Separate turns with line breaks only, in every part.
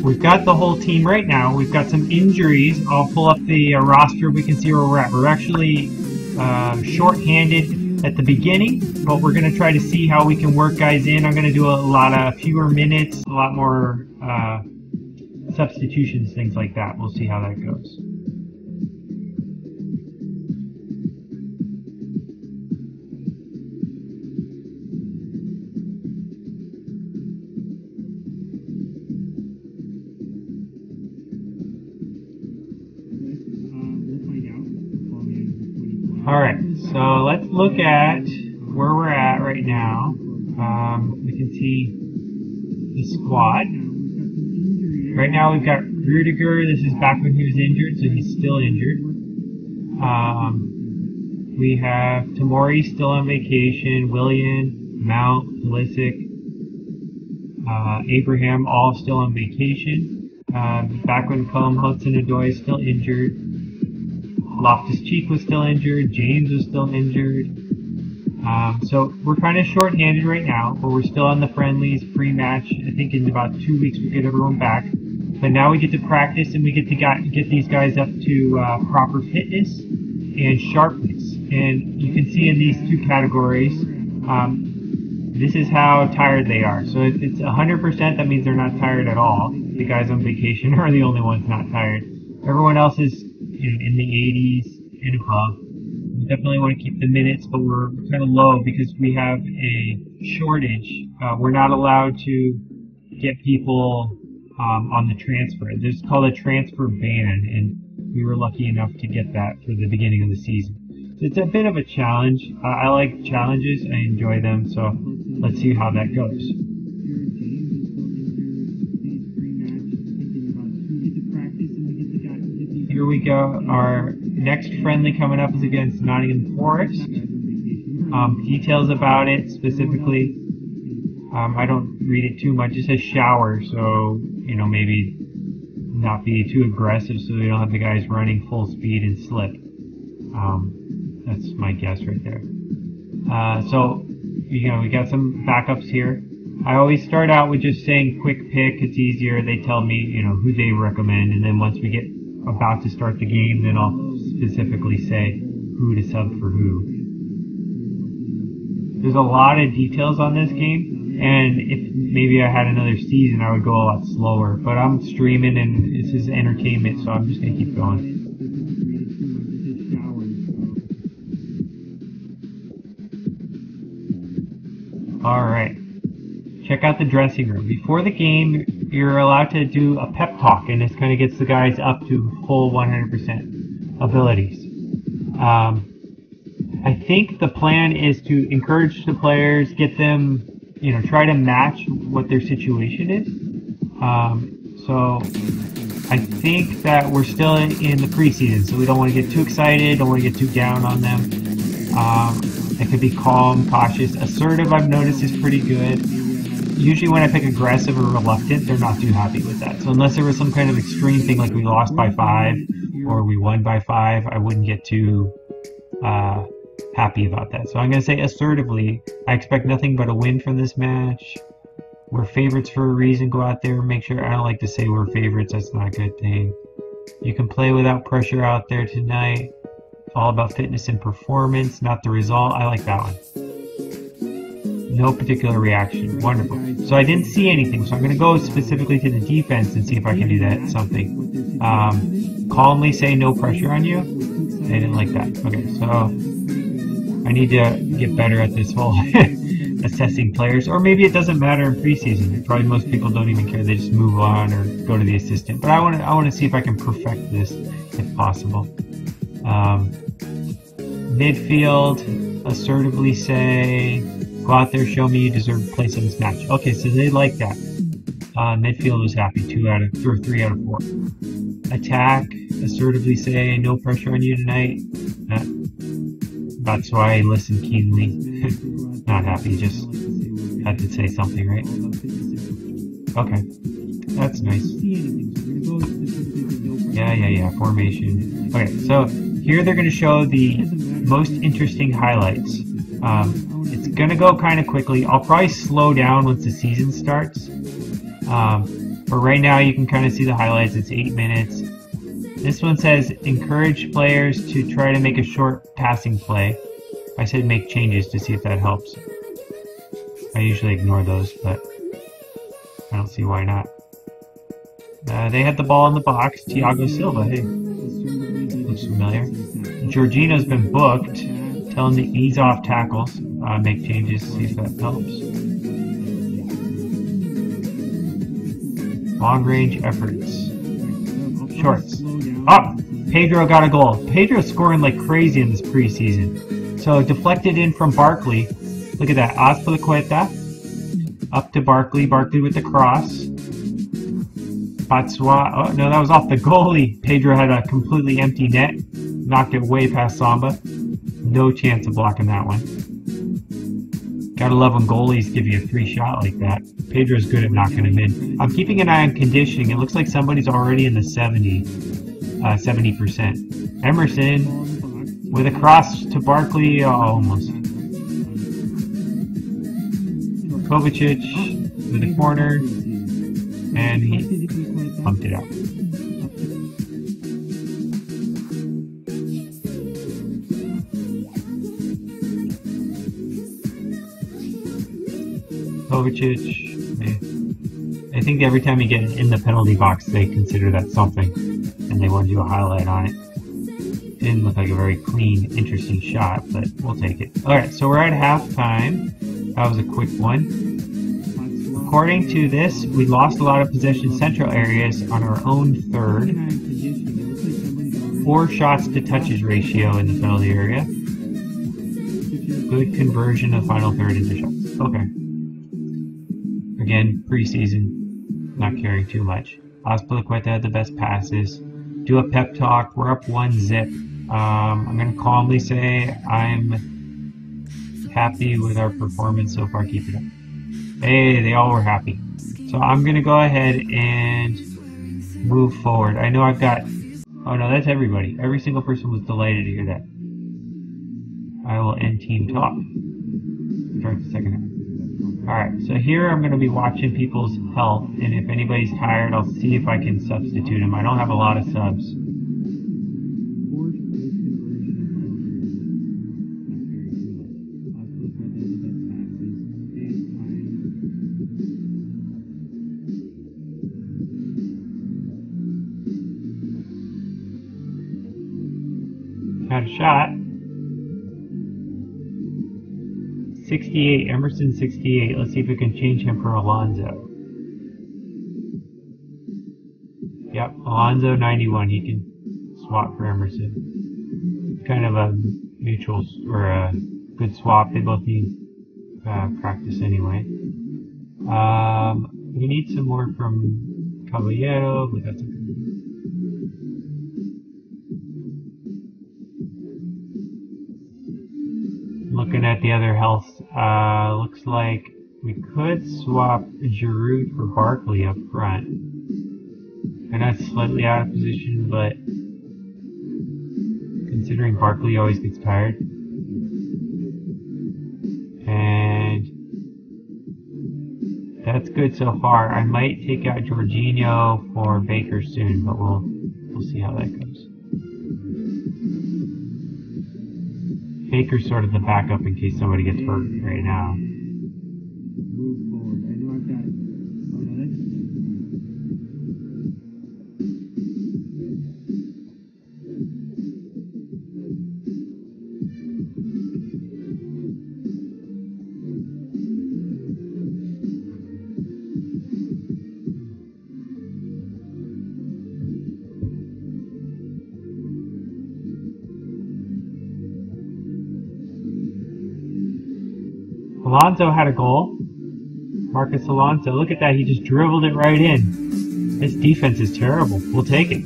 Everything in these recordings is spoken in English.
we've got the whole team right now. We've got some injuries. I'll pull up the roster. We can see where we're at. We're actually short-handed at the beginning, but we're going to try to see how we can work guys in. I'm going to do a lot of fewer minutes, a lot more substitutions, things like that. We'll see how that goes. Alright, so let's look at where we're at right now. We can see the squad. Right now we've got Rudiger. This is back when he was injured, so he's still injured. We have Tamori still on vacation, Willian, Mount, Pulisic, Abraham all still on vacation. Back when Colm Hudson-Odoi is still injured. Loftus-Cheek was still injured, James was still injured. So we're kind of short-handed right now, but we're still on the friendlies, pre-match. I think in about 2 weeks we'll get everyone back. But now we get to practice and we get to get these guys up to proper fitness and sharpness. And you can see in these two categories, this is how tired they are. So if it's 100%, that means they're not tired at all. The guys on vacation are the only ones not tired. Everyone else is in the 80s and above. We definitely want to keep the minutes, but we're kind of low because we have a shortage. We're not allowed to get people on the transfer. This is called a transfer ban, and we were lucky enough to get that for the beginning of the season. So it's a bit of a challenge. I like challenges. I enjoy them, so let's see how that goes. Here we go. Our next friendly coming up is against Nottingham Forest. Details about it specifically, I don't read it too much. It says shower, so maybe not be too aggressive so we don't have the guys running full speed and slip. That's my guess right there. So we got some backups here. I always start out with just saying quick pick. It's easier. They tell me who they recommend, and then once we get about to start the game, then I'll specifically say who to sub for who. There's a lot of details on this game, and if maybe I had another season I would go a lot slower, but I'm streaming and this is entertainment, so I'm just going to keep going. Alright, check out the dressing room. Before the game, you're allowed to do a pep talk, and this kind of gets the guys up to full 100% abilities. I think the plan is to encourage the players, get them, try to match what their situation is. So I think that we're still in the preseason, so we don't want to get too excited, don't want to get too down on them. It could be calm, cautious. Assertive, I've noticed, is pretty good. Usually when I pick aggressive or reluctant, they're not too happy with that. So unless there was some kind of extreme thing like we lost by 5 or we won by 5, I wouldn't get too happy about that. So I'm going to say assertively, I expect nothing but a win from this match. We're favorites for a reason. Go out there and make sure. I don't like to say we're favorites. That's not a good thing. You can play without pressure out there tonight. It's all about fitness and performance, not the result. I like that one. No particular reaction. Wonderful. So I didn't see anything, so I'm going to go specifically to the defense and see if I can do that something. Calmly say no pressure on you. They didn't like that. Okay, so I need to get better at this whole assessing players. Or maybe it doesn't matter in preseason. Probably most people don't even care. They just move on or go to the assistant. But I want to see if I can perfect this if possible. Midfield, assertively say, go out there, show me you deserve to play some this match. Okay, so they like that. Midfield was happy, 3 out of 4. Attack, assertively say, no pressure on you tonight. That's why I listen keenly. Not happy, just had to say something, right? Okay, that's nice. Yeah, formation. Okay, so here they're going to show the most interesting highlights. It's going to go kind of quickly. I'll probably slow down once the season starts. But right now you can kind of see the highlights. It's 8 minutes. This one says encourage players to try to make a short passing play. I said make changes to see if that helps. I usually ignore those, but I don't see why not. They had the ball in the box. Thiago Silva, hey, looks familiar. Jorginho's been booked. Tell him to ease off tackles. Make changes, see if that helps. Long range efforts. Shorts. Oh! Pedro got a goal. Pedro's scoring like crazy in this preseason. So deflected in from Barkley. Look at that. Azpilicueta. Up to Barkley. Barkley with the cross. Batsua. Oh no, that was off the goalie. Pedro had a completely empty net. Knocked it way past Samba. No chance of blocking that one. Gotta love when goalies give you a free shot like that. Pedro's good at knocking them in. I'm keeping an eye on conditioning. It looks like somebody's already in the 70%. Emerson with a cross to Barkley. Oh, almost. Kovacic with a corner. And he pumped it out. Kovacic. I think every time you get in the penalty box, they consider that something, and they want to do a highlight on it. Didn't look like a very clean, interesting shot, but we'll take it. Alright, so we're at halftime. That was a quick one. According to this, we lost a lot of possession central areas on our own third. 4 shots to touches ratio in the penalty area. Good conversion of final third into shots. Okay. Again, preseason, not caring too much. Azpilicueta had the best passes. Do a pep talk. We're up 1-0. I'm going to calmly say I'm happy with our performance so far. Keep it up. Hey, they all were happy. So I'm going to go ahead and move forward. I know I've got... Oh no, that's everybody. Every single person was delighted to hear that. I will end team talk. Start the second half. Alright, so here I'm going to be watching people's health, and if anybody's tired, I'll see if I can substitute them. I don't have a lot of subs. Had a shot. 68, Emerson 68. Let's see if we can change him for Alonso. Yep, Alonso 91. He can swap for Emerson. Kind of a mutual or a good swap. They both need practice anyway. We need some more from Caballero, but that's okay. Looking at the other health, looks like we could swap Giroud for Barkley up front. And that's slightly out of position, but considering Barkley always gets tired. And that's good so far. I might take out Jorginho for Baker soon, but we'll see how that goes. Baker's sort of the backup in case somebody gets hurt right now. Alonso had a goal. Marcus Alonso. Look at that. He just dribbled it right in. This defense is terrible. We'll take it.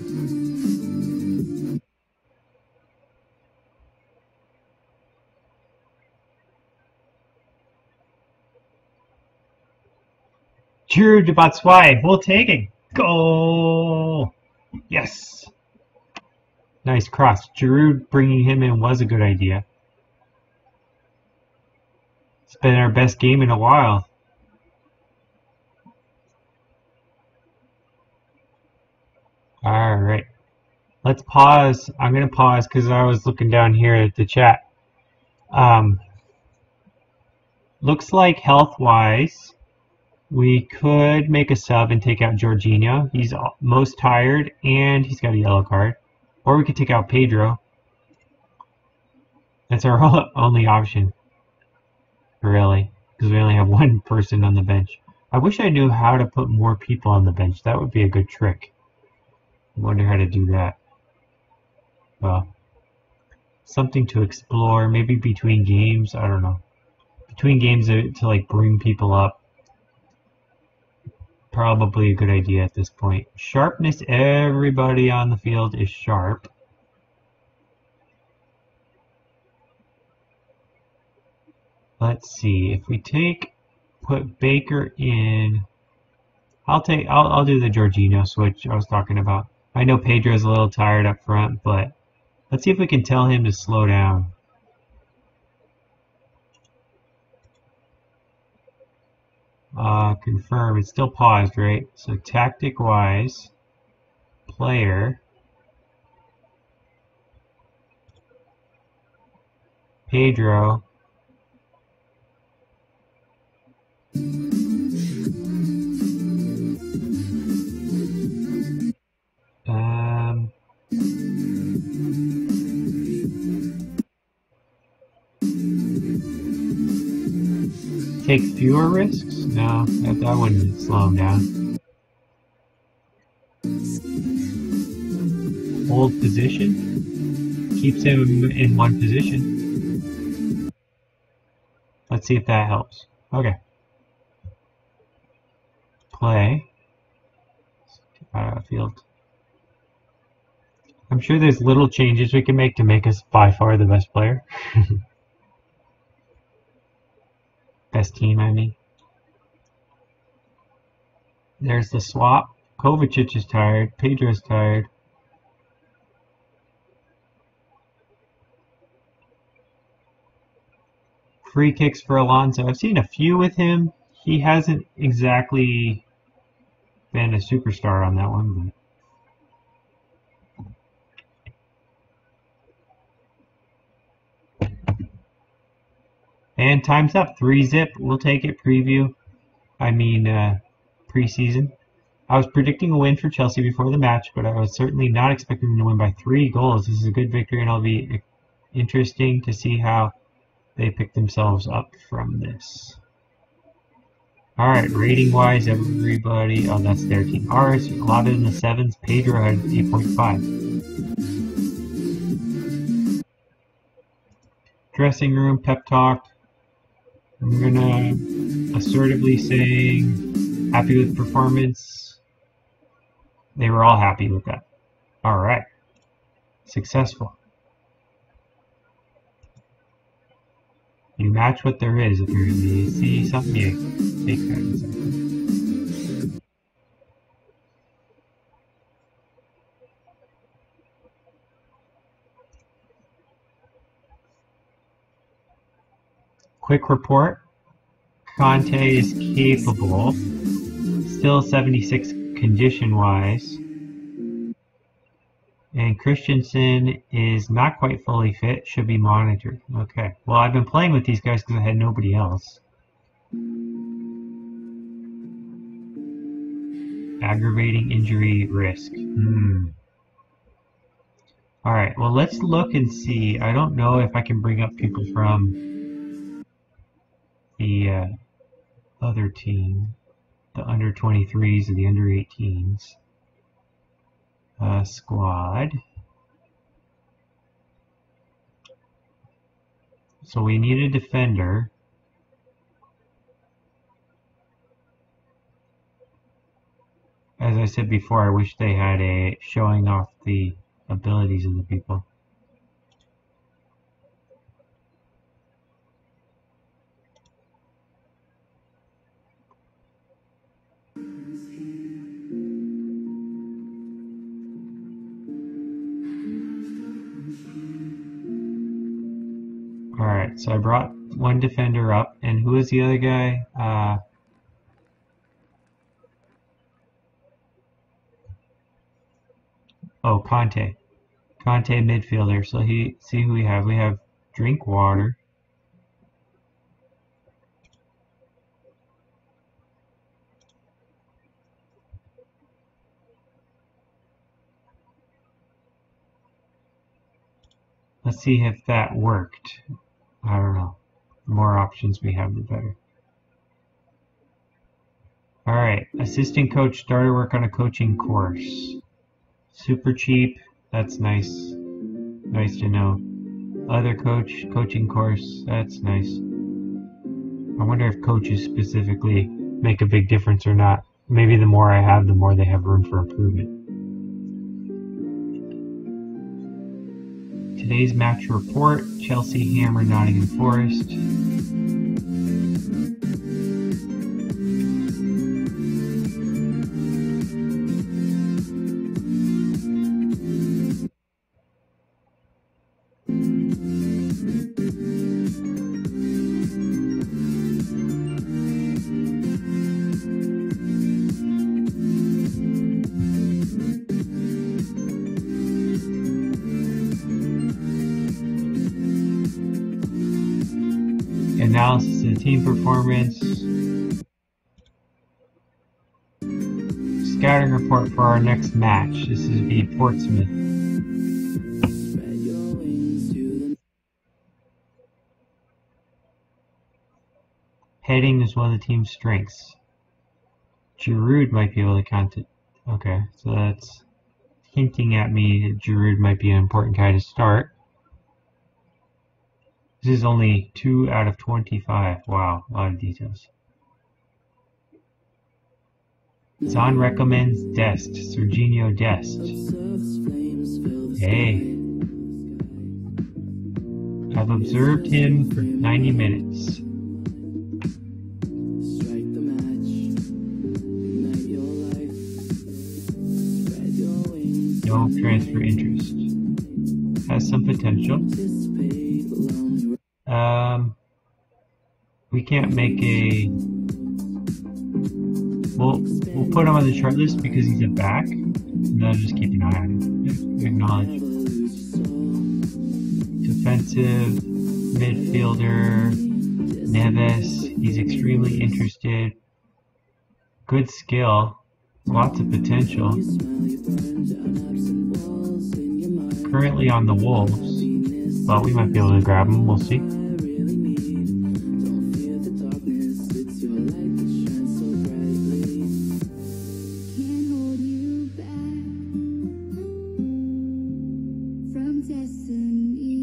Giroud to Batshuayi. We'll take it. Goal! Yes! Nice cross. Giroud bringing him in was a good idea. It's been our best game in a while. Alright. Let's pause. I'm going to pause because I was looking down here at the chat. Looks like health-wise, we could make a sub and take out Jorginho. He's most tired and he's got a yellow card. Or we could take out Pedro. That's our only option. Really. Because we only have one person on the bench. I wish I knew how to put more people on the bench. That would be a good trick. I wonder how to do that. Well, something to explore. Maybe between games. I don't know. Between games to like bring people up. Probably a good idea at this point. Sharpness. Everybody on the field is sharp. Let's see. If we put Baker in. I'll do the Jorginho switch I was talking about. I know Pedro's a little tired up front, but let's see if we can tell him to slow down. Confirm. It's still paused, right? So tactic-wise, player, Pedro, take fewer risks? No, that wouldn't slow him down. Hold position? Keeps him in one position. Let's see if that helps. Okay. Play. Field. I'm sure there's little changes we can make to make us by far the best player. Best team, I mean. There's the swap. Kovacic is tired. Pedro's tired. Free kicks for Alonso. I've seen a few with him. He hasn't exactly been a superstar on that one. And time's up. 3-zip. We'll take it. Preview. I mean, preseason. I was predicting a win for Chelsea before the match, but I was certainly not expecting them to win by 3 goals. This is a good victory, and it'll be interesting to see how they pick themselves up from this. Alright, rating-wise, everybody... Oh, that's their team. Ours, a lot in the 7s. Pedro had 8.5. Dressing room, pep talk. I'm gonna assertively saying happy with performance. They were all happy with that. Alright. Successful. You match what there is. If you see something, you take that. Quick report. Conte is capable. Still 76 condition-wise. And Christensen is not quite fully fit. Should be monitored. Okay. Well, I've been playing with these guys because I had nobody else. Aggravating injury risk. Alright, well, let's look and see. I don't know if I can bring up people from the other team. The under 23s or the under 18s. Squad. So we need a defender. As I said before, I wish they had a showing off the abilities of the people. Alright, so I brought one defender up, and who is the other guy? Oh, Conte. Conte midfielder. So see who we have. We have Drinkwater. Let's see if that worked. I don't know. The more options we have, the better. Alright, assistant coach started work on a coaching course. Super cheap. That's nice. Nice to know. Other coaching course. That's nice. I wonder if coaches specifically make a big difference or not. Maybe the more I have, the more they have room for improvement. Today's match report: Chelsea hammer Nottingham Forest. Analysis of the team performance. Scouting report for our next match. This is the Portsmouth. Heading is one of the team's strengths. Giroud might be able to count it. Okay, so that's hinting at me that Giroud might be an important guy to start. This is only 2 out of 25. Wow, a lot of details. Zahn recommends Dest. Serginho Dest. Hey. I've observed him for 90 minutes. No transfer interest. Has some potential. We can't make a... We'll put him on the short list because he's a back, and I'll just keep an eye on him. Acknowledge. Defensive midfielder Neves. He's extremely interested. Good skill. Lots of potential. Currently on the Wolves. Well, we might be able to grab him. We'll see.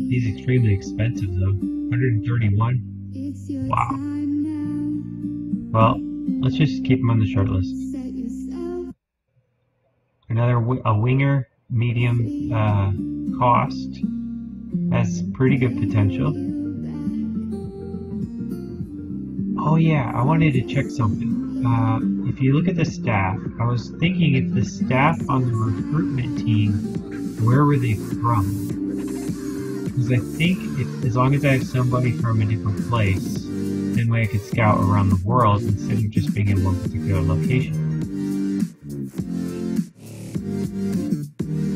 He's extremely expensive though. 131. Wow. Well, let's just keep him on the short list. A winger, medium cost, has pretty good potential. Oh yeah, I wanted to check something. If you look at the staff, I was thinking if the staff on the recruitment team, where were they from? Because I think as long as I have somebody from a different place, then way I could scout around the world instead of just being in one particular location.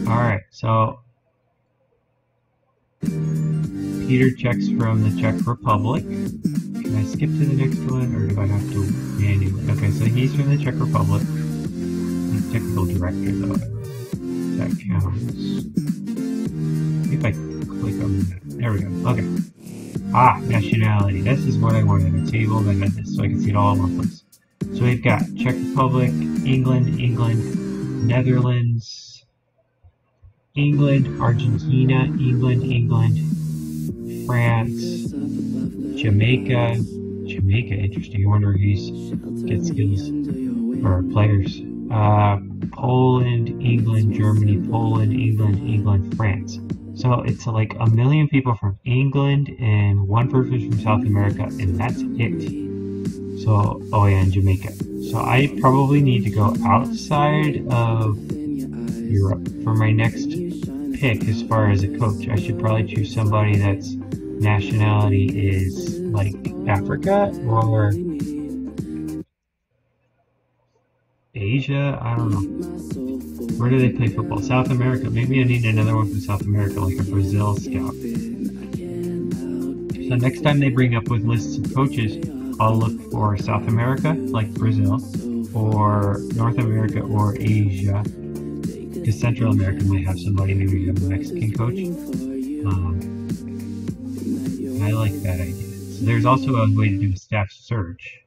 Alright, so Peter checks from the Czech Republic. Can I skip to the next one, or do I have to manually? Okay, so he's from the Czech Republic. He's technical director, though. That counts. If I click on that. There we go. Okay. Ah, nationality. This is what I wanted. A table that had this, so I can see it all in one place. So we've got Czech Republic, England, Netherlands, England, Argentina, England, France, Jamaica, interesting. I wonder if he's get skills or players. Poland, England, Germany, Poland, England, France. So it's like 1 million people from England and 1 person from South America, and that's it. So, oh yeah, and Jamaica. So I probably need to go outside of Europe for my next pick as far as a coach. I should probably choose somebody that's nationality is like Africa or Asia? I don't know. Where do they play football? South America. Maybe I need another one from South America, like a Brazil scout. So next time they bring up with lists of coaches, I'll look for South America, like Brazil, or North America or Asia, because Central America might have somebody, maybe have a Mexican coach. I like that idea. So there's also a way to do a staff search.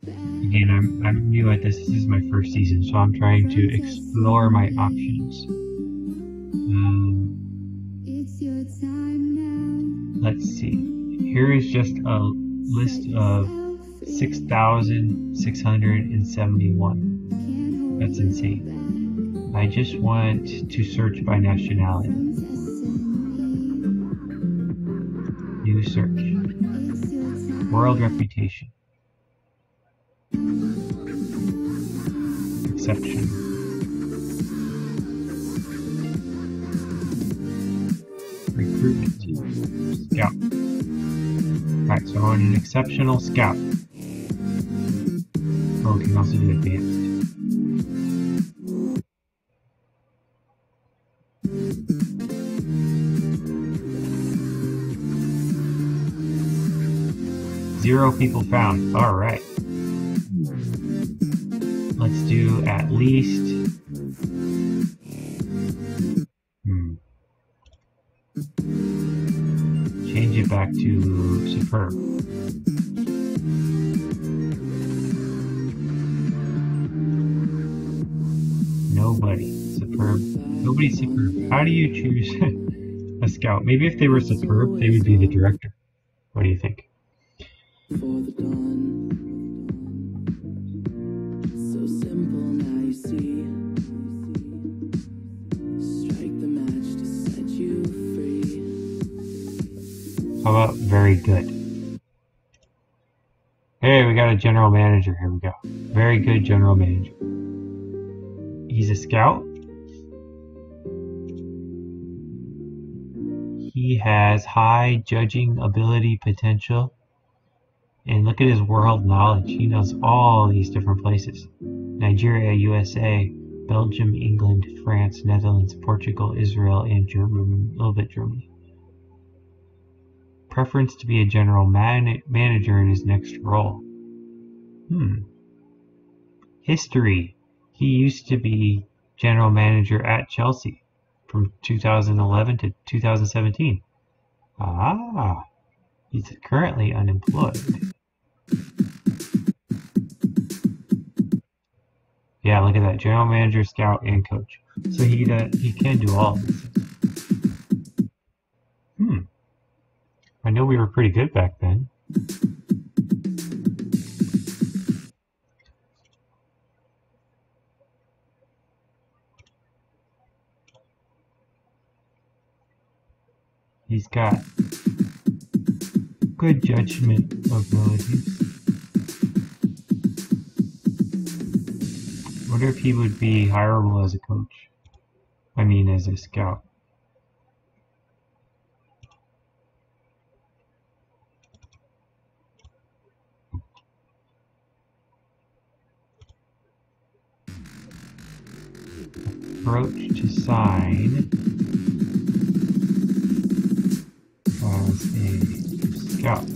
Again, I'm new at this. This is my first season, so I'm trying to explore my options. Let's see. Here is just a list of 6,671. That's insane. I just want to search by nationality. New search. World reputation. Exception. Recruitment team. Scout. Alright, so I want an exceptional scout. Oh, we can also do advanced. Zero people found. Alright. Let's do at least... Change it back to superb. Nobody. Superb. Nobody's superb. How do you choose a scout? Maybe if they were superb, they would be the director. What do you think? How about very good? Hey, we got a general manager. Here we go. Very good general manager. He's a scout. He has high judging ability potential. And look at his world knowledge. He knows all these different places. Nigeria, USA, Belgium, England, France, Netherlands, Portugal, Israel, and Germany. A little bit Germany. Preference to be a general manager in his next role. History. He used to be general manager at Chelsea from 2011 to 2017. Ah, he's currently unemployed. Yeah, look at that. General manager, scout, and coach. So he can do all of this. I know we were pretty good back then. He's got good judgment abilities. I wonder if he would be hireable as a coach. I mean, as a scout. Approach to sign as a scout.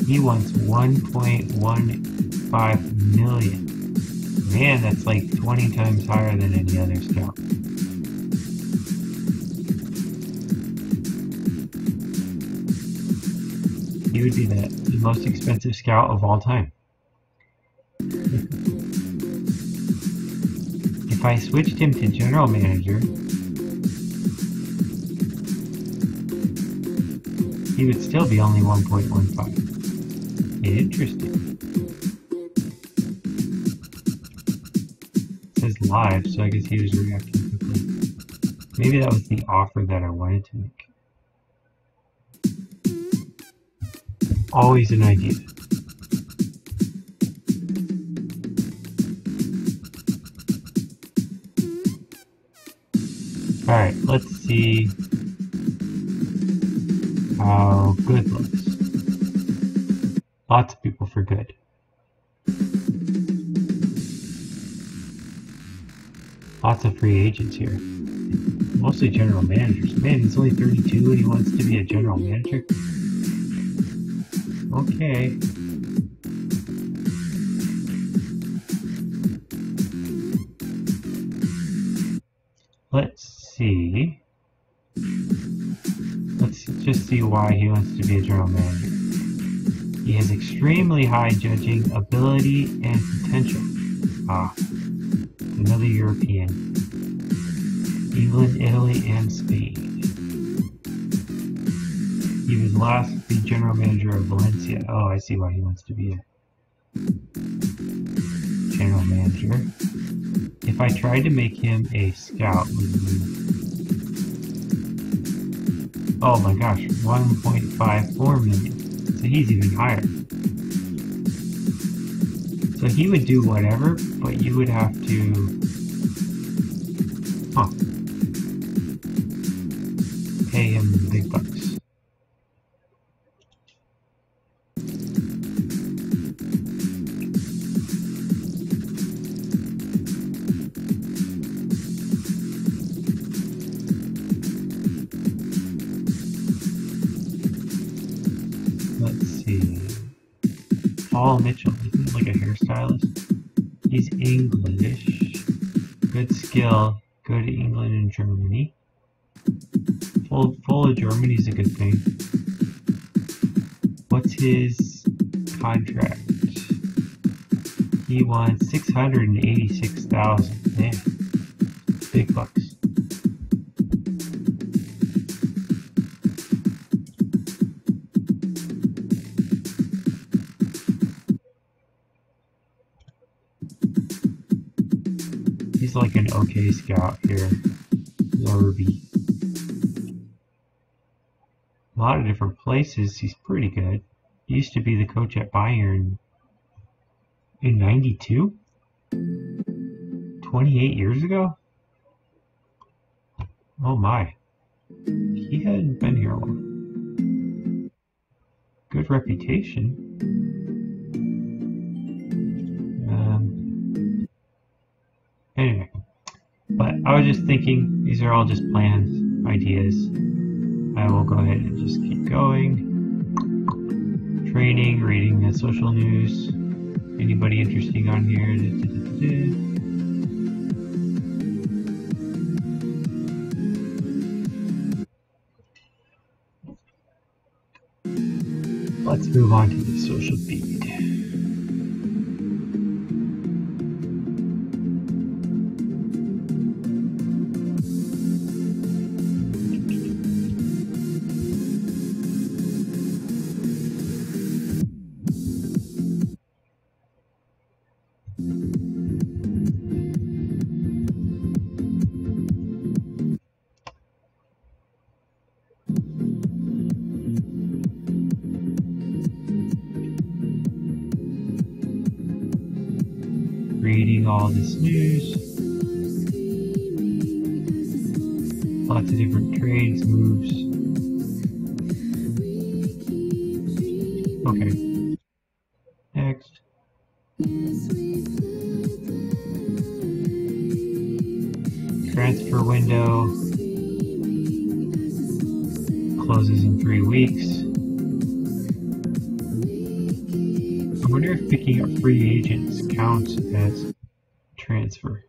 He wants 1.15 million. Man, that's like 20 times higher than any other scout. He would be the most expensive scout of all time. If I switched him to general manager, he would still be only 1.15. Interesting. It says live, so I guess he was reacting quickly. Maybe that was the offer that I wanted to make. Always an idea. Alright, let's see how good looks. Lots of people for good. Lots of free agents here. Mostly general managers. Man, he's only 32 and he wants to be a general manager. Okay. Let's see. Let's just see why he wants to be a general manager. He has extremely high judging ability and potential. Another European. England, Italy, and Spain. He was last the general manager of Valencia. Oh, I see why he wants to be a general manager. If I tried to make him a scout, oh my gosh, 1.54 million. So he's even higher. So he would do whatever, but you would have to pay him the big bucks. Let's see. Paul Mitchell, isn't like a hairstylist? He's English. Good skill. Go to England and Germany. Full of Germany is a good thing. What's his contract? He wants 686,000. Man, big bucks. He's like an okay scout here. Lurby. A lot of different places. He's pretty good. He used to be the coach at Bayern in 92? 28 years ago? Oh my. He hadn't been here long. Good reputation. Anyway. But I was just thinking, these are all just plans, ideas. I will go ahead and just keep going. Training, reading the social news. Anybody interesting on here? Let's move on to the social feed. Reading all this news. Lots of different trades, moves. Okay. Next. Transfer window closes in 3 weeks. I wonder if picking up free agents counts as transfer.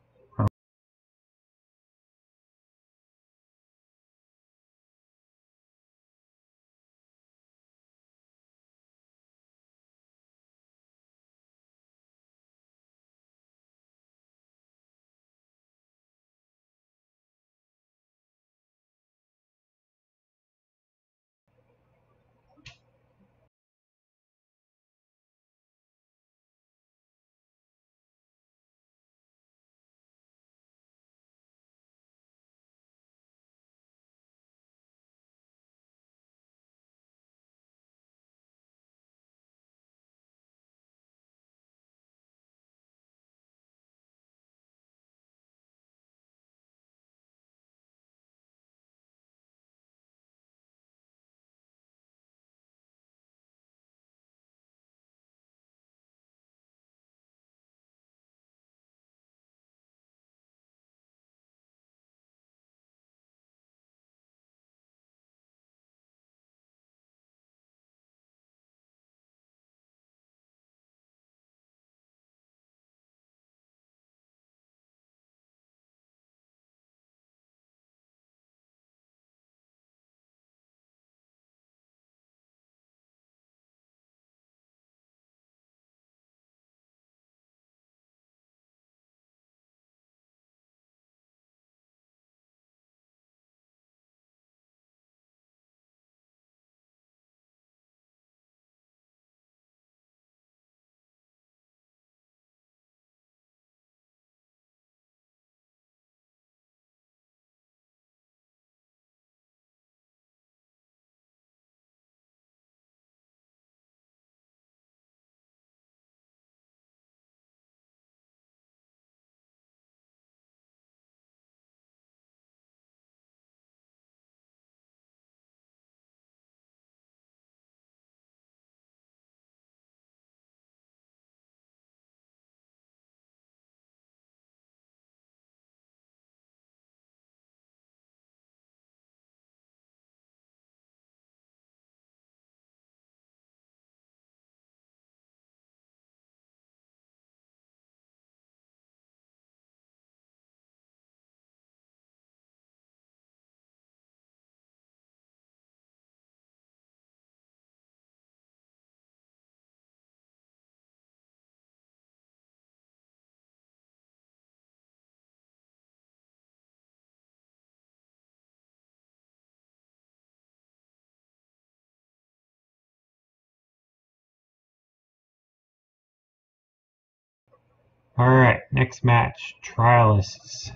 Alright, next match. Trialists.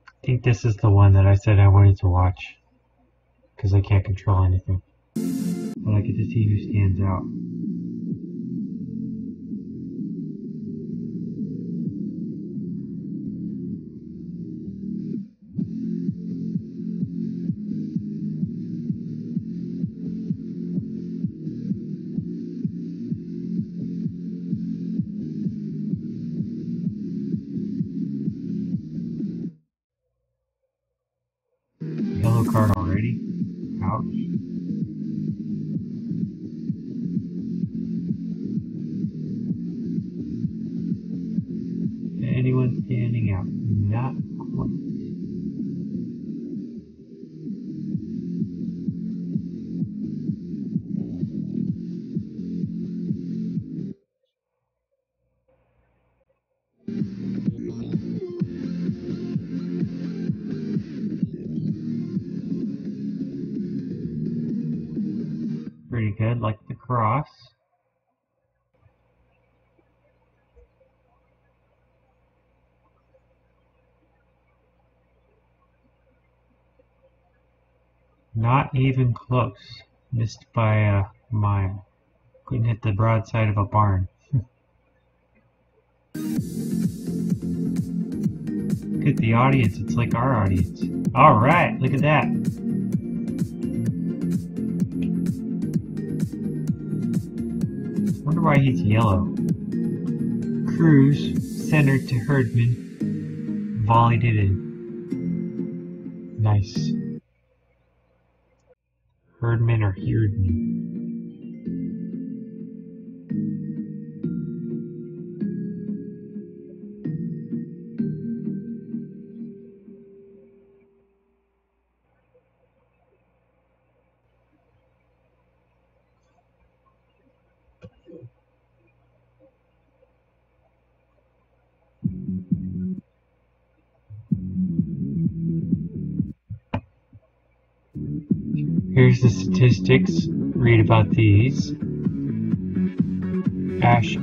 I think this is the one that I said I wanted to watch. Because I can't control anything. But I get to see who stands out. Yellow card already? Ouch. Anyone standing out? Not quite. Pretty good, like the cross. Not even close. Missed by a mile. Couldn't hit the broadside of a barn. Look at the audience, it's like our audience. Alright, look at that. Wonder why he's yellow. Cruz, centered to Herdman, volleyed it in. Nice. Herdman or Herdman? Here's the statistics. Read about these. Ash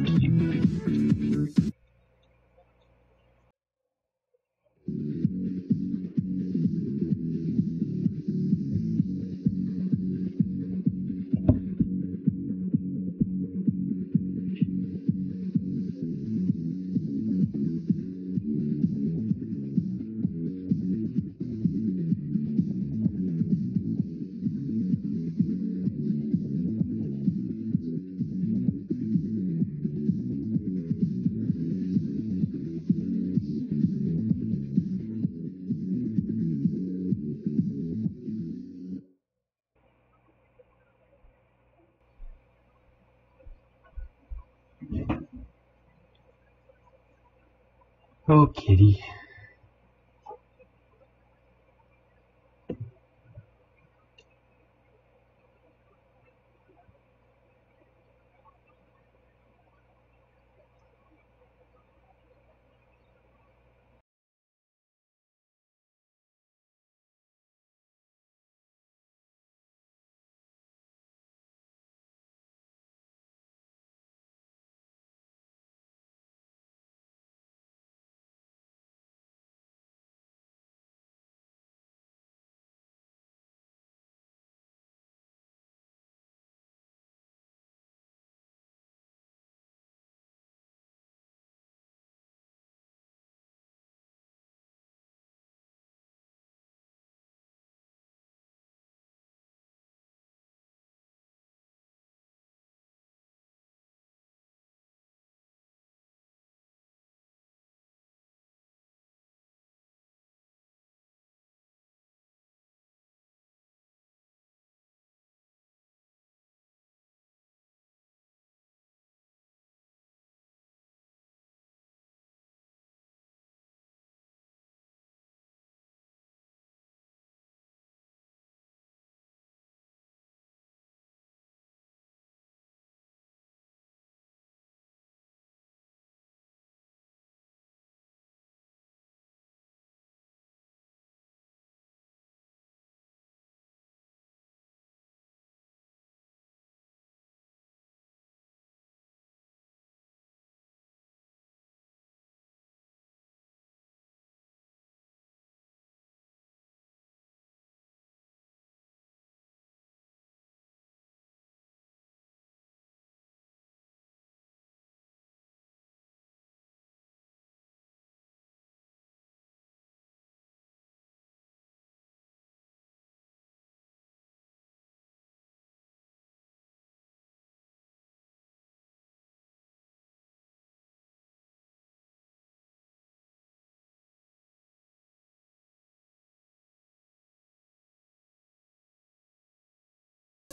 Oh, kitty.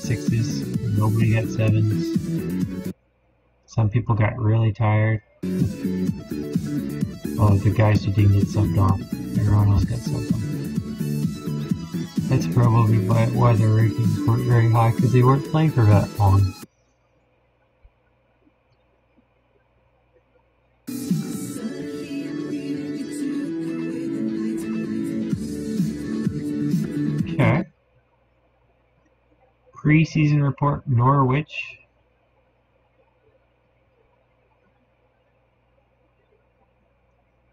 sixes, nobody got sevens. Some people got really tired. Oh, the guys who didn't get subbed off. Everyone else got subbed off. That's probably why their rankings weren't very high, because they weren't playing for that long. Okay. Preseason report, Norwich.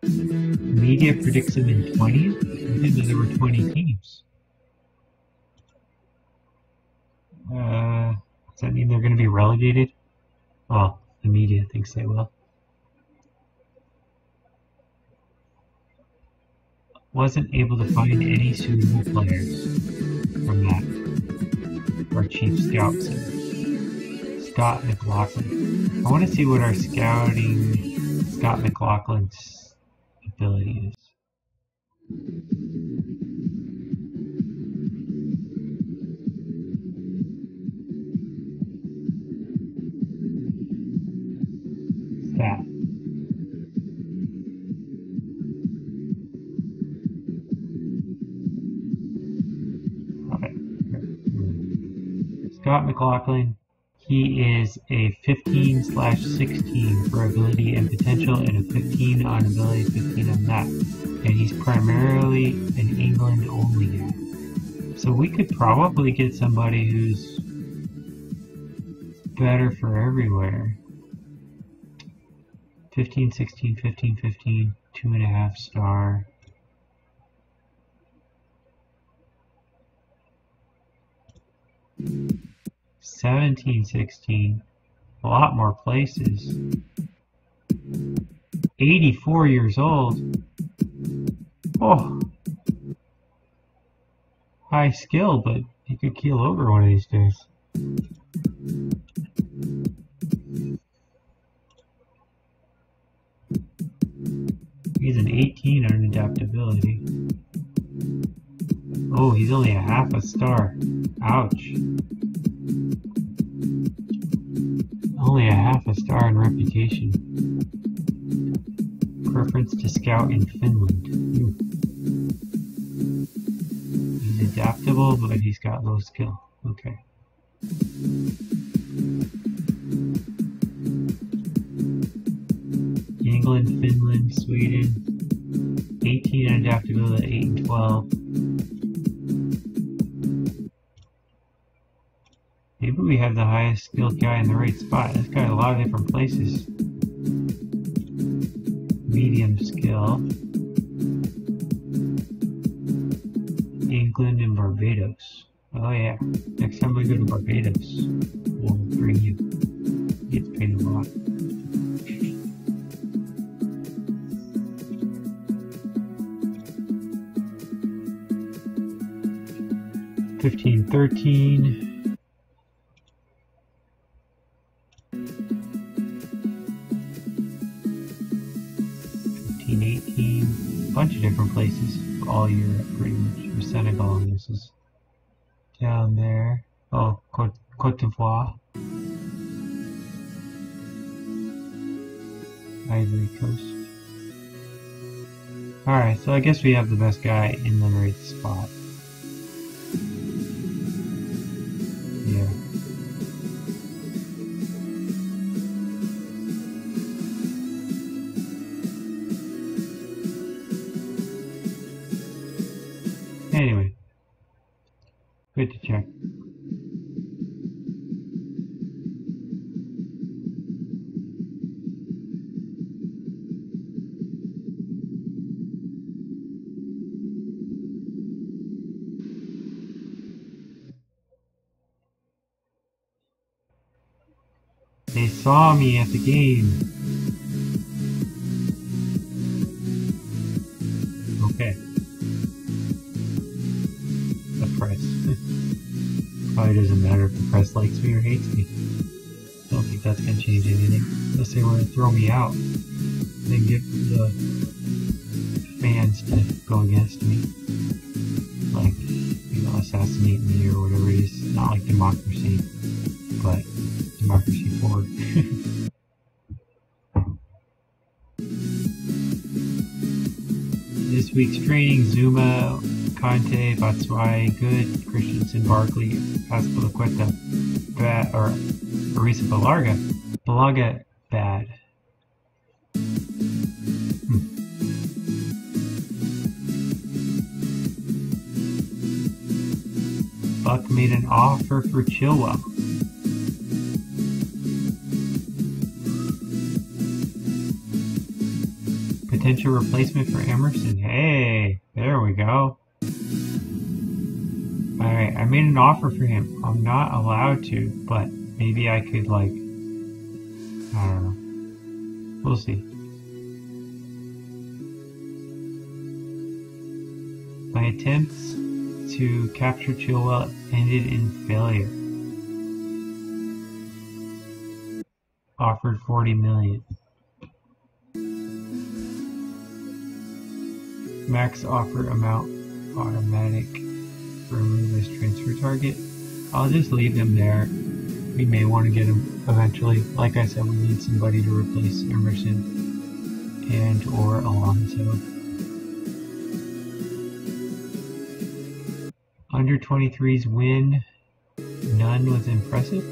Media predicts them in 20th? I didn't know there were 20 teams. Does that mean they're going to be relegated? Well, the media thinks they will. Wasn't able to find any suitable players from that. Our chief scout said. Scott McLaughlin. I want to see what our scouting Scott McLaughlin's ability is. Stat. Okay. Scott McLaughlin. He is a 15/16 for ability and potential, and a 15 on ability, 15 on that. And he's primarily an England only guy. So we could probably get somebody who's better for everywhere. 15/16, 15/15, 2.5 star. Mm. 17/16, a lot more places. 84 years old. Oh, high skill, but he could keel over one of these days. He's an 18 on adaptability. Oh, he's only a half a star. Ouch. Only a half a star in reputation. Preference to scout in Finland. Ooh. He's adaptable, but he's got low skill. Okay. England, Finland, Sweden. 18 on adaptability, 8 and 12. Maybe we have the highest skilled guy in the right spot. This guy a lot of different places. Medium skill. England and Barbados. Oh yeah. Next time we go to Barbados, we'll bring you. He gets paid a lot. $15, $13. 18, a bunch of different places, all Europe pretty much. Or Senegal, this is down there. Oh, Cote d'Ivoire. Ivory Coast. Alright, so I guess we have the best guy in the right spot. Yeah. Anyway, good to check. They saw me at the game. Okay. The press. Probably doesn't matter if the press likes me or hates me. Don't think that's gonna change anything. Unless they want to throw me out. Then get the fans to go against me. Like, you know, us assassinate me or whatever it is. Not like democracy, but democracy forward. This week's training: Zuma, Conte, Batshuayi, good. Christensen, Barkley, Azpilicueta, bad. Or Arisa Balaga, bad. Buck made an offer for Chilwell. Potential replacement for Emerson. Hey, there we go. Alright, I made an offer for him. I'm not allowed to, but maybe I could, like, I don't know. We'll see. My attempts to capture Chilwell ended in failure. Offered 40 million. Max offer amount automatic. Remove as transfer target. I'll just leave him there. We may want to get him eventually. Like I said, we need somebody to replace Emerson and or Alonso. Under 23s win. None was impressive.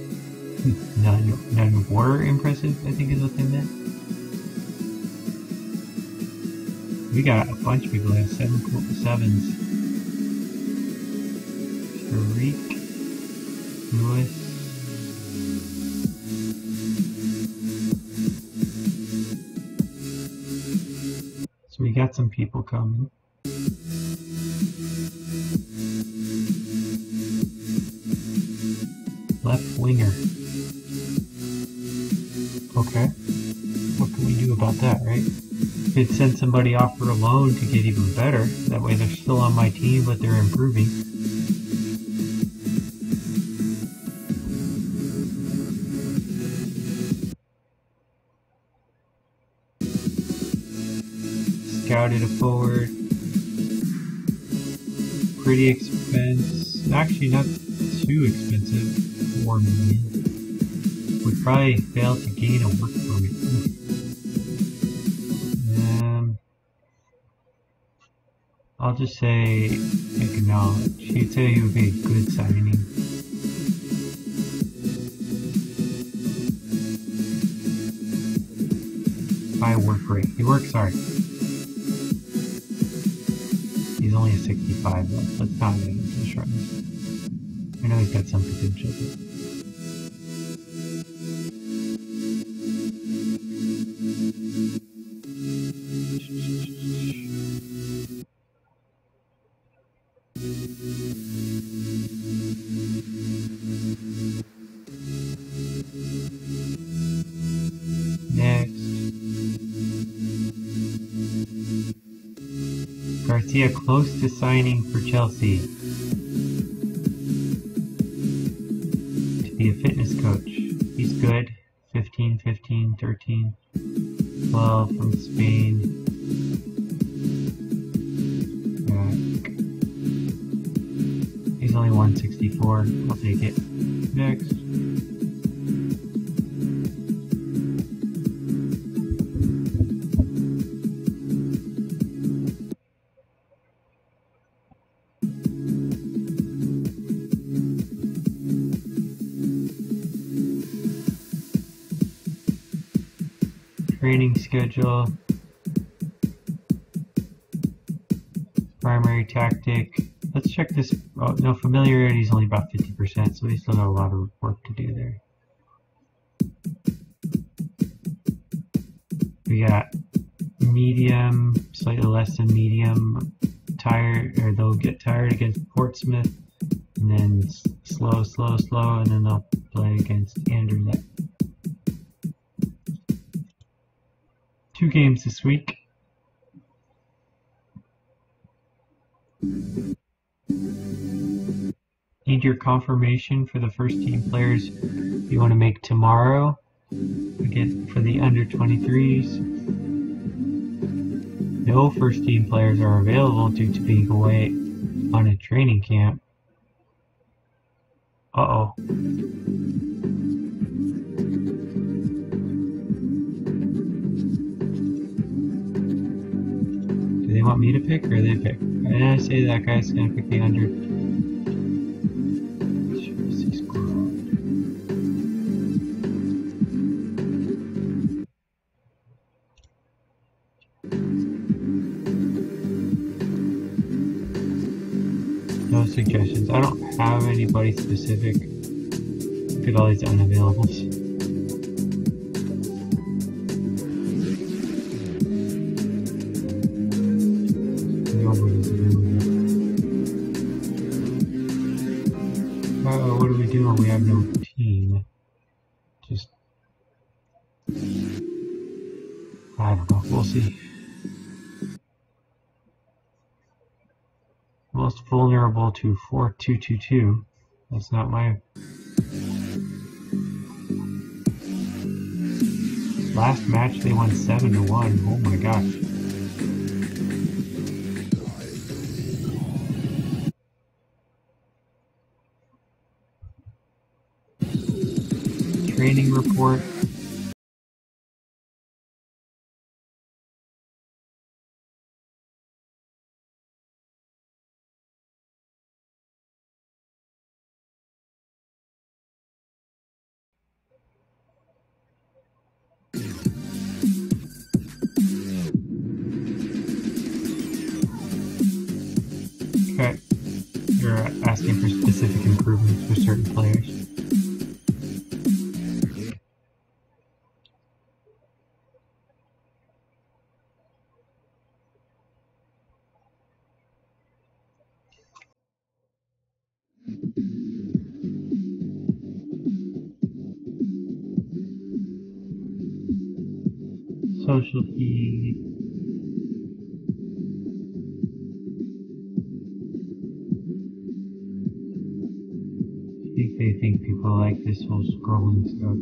None were impressive, I think is what they meant. We got a bunch of people that have 7.7s. Tariq, Lewis. So we got some people coming. Left winger. Okay. What can we do about that, right? Could send somebody off for a loan to get even better. That way they're still on my team, but they're improving. Scouted a forward. Pretty expensive. Actually, not too expensive. 4 million. Would probably fail to gain a work permit. I'll just say acknowledge. He'd say he would be a good signing. High work rate. He works hard. He's only a 65 though. Let's not let him just run. I know he's got some potential. Garcia close to signing for Chelsea to be a fitness coach. He's good. 15, 15, 13, 12 from Spain. He's only 164. I'll take it. Next. Training schedule, primary tactic. Let's check this. Oh, no, familiarity is only about 50%, so we still got a lot of work to do there. We got medium, slightly less than medium, tired, or they'll get tired against Portsmouth, and then slow, slow, slow, and then they'll play against Anderlecht. 2 games this week. Need your confirmation for the first team players you want to make tomorrow. Again, for the under 23s. No first team players are available due to being away on a training camp. Uh-oh. Do they want me to pick or they pick? And I say that guy's gonna pick the under. No suggestions. I don't have anybody specific. Look at all these unavailables. Nobody's available. What do we do when we have no team? Just... I don't know. We'll see. Most vulnerable to 4222. That's not my... Last match they won 7-1. Oh my gosh. Training report. Okay. You're asking for specific improvements for certain players. Social feed. I think they think people like this whole scrolling stuff.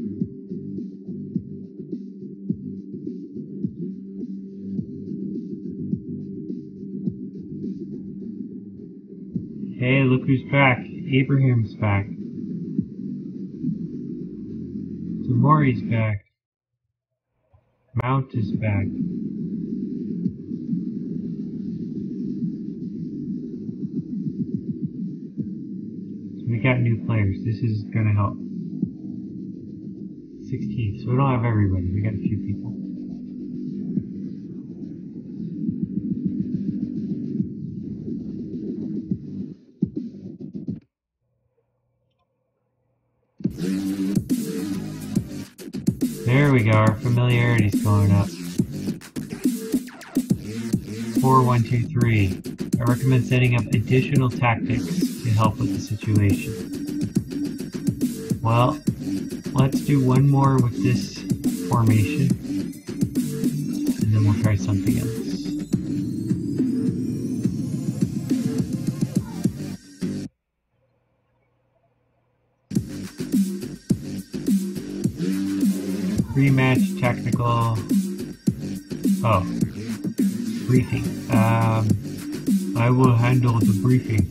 Hey, look who's back. Abraham's back. Tamori's back. Mount is back. So we got new players. This is gonna help. 16. So we don't have everybody. We got a few people. There we go. Our familiarity's going up. 4123. I recommend setting up additional tactics to help with the situation. Well, let's do one more with this formation, and then we'll try something else. Pre-match technical... Oh. Briefing. I will handle the briefing.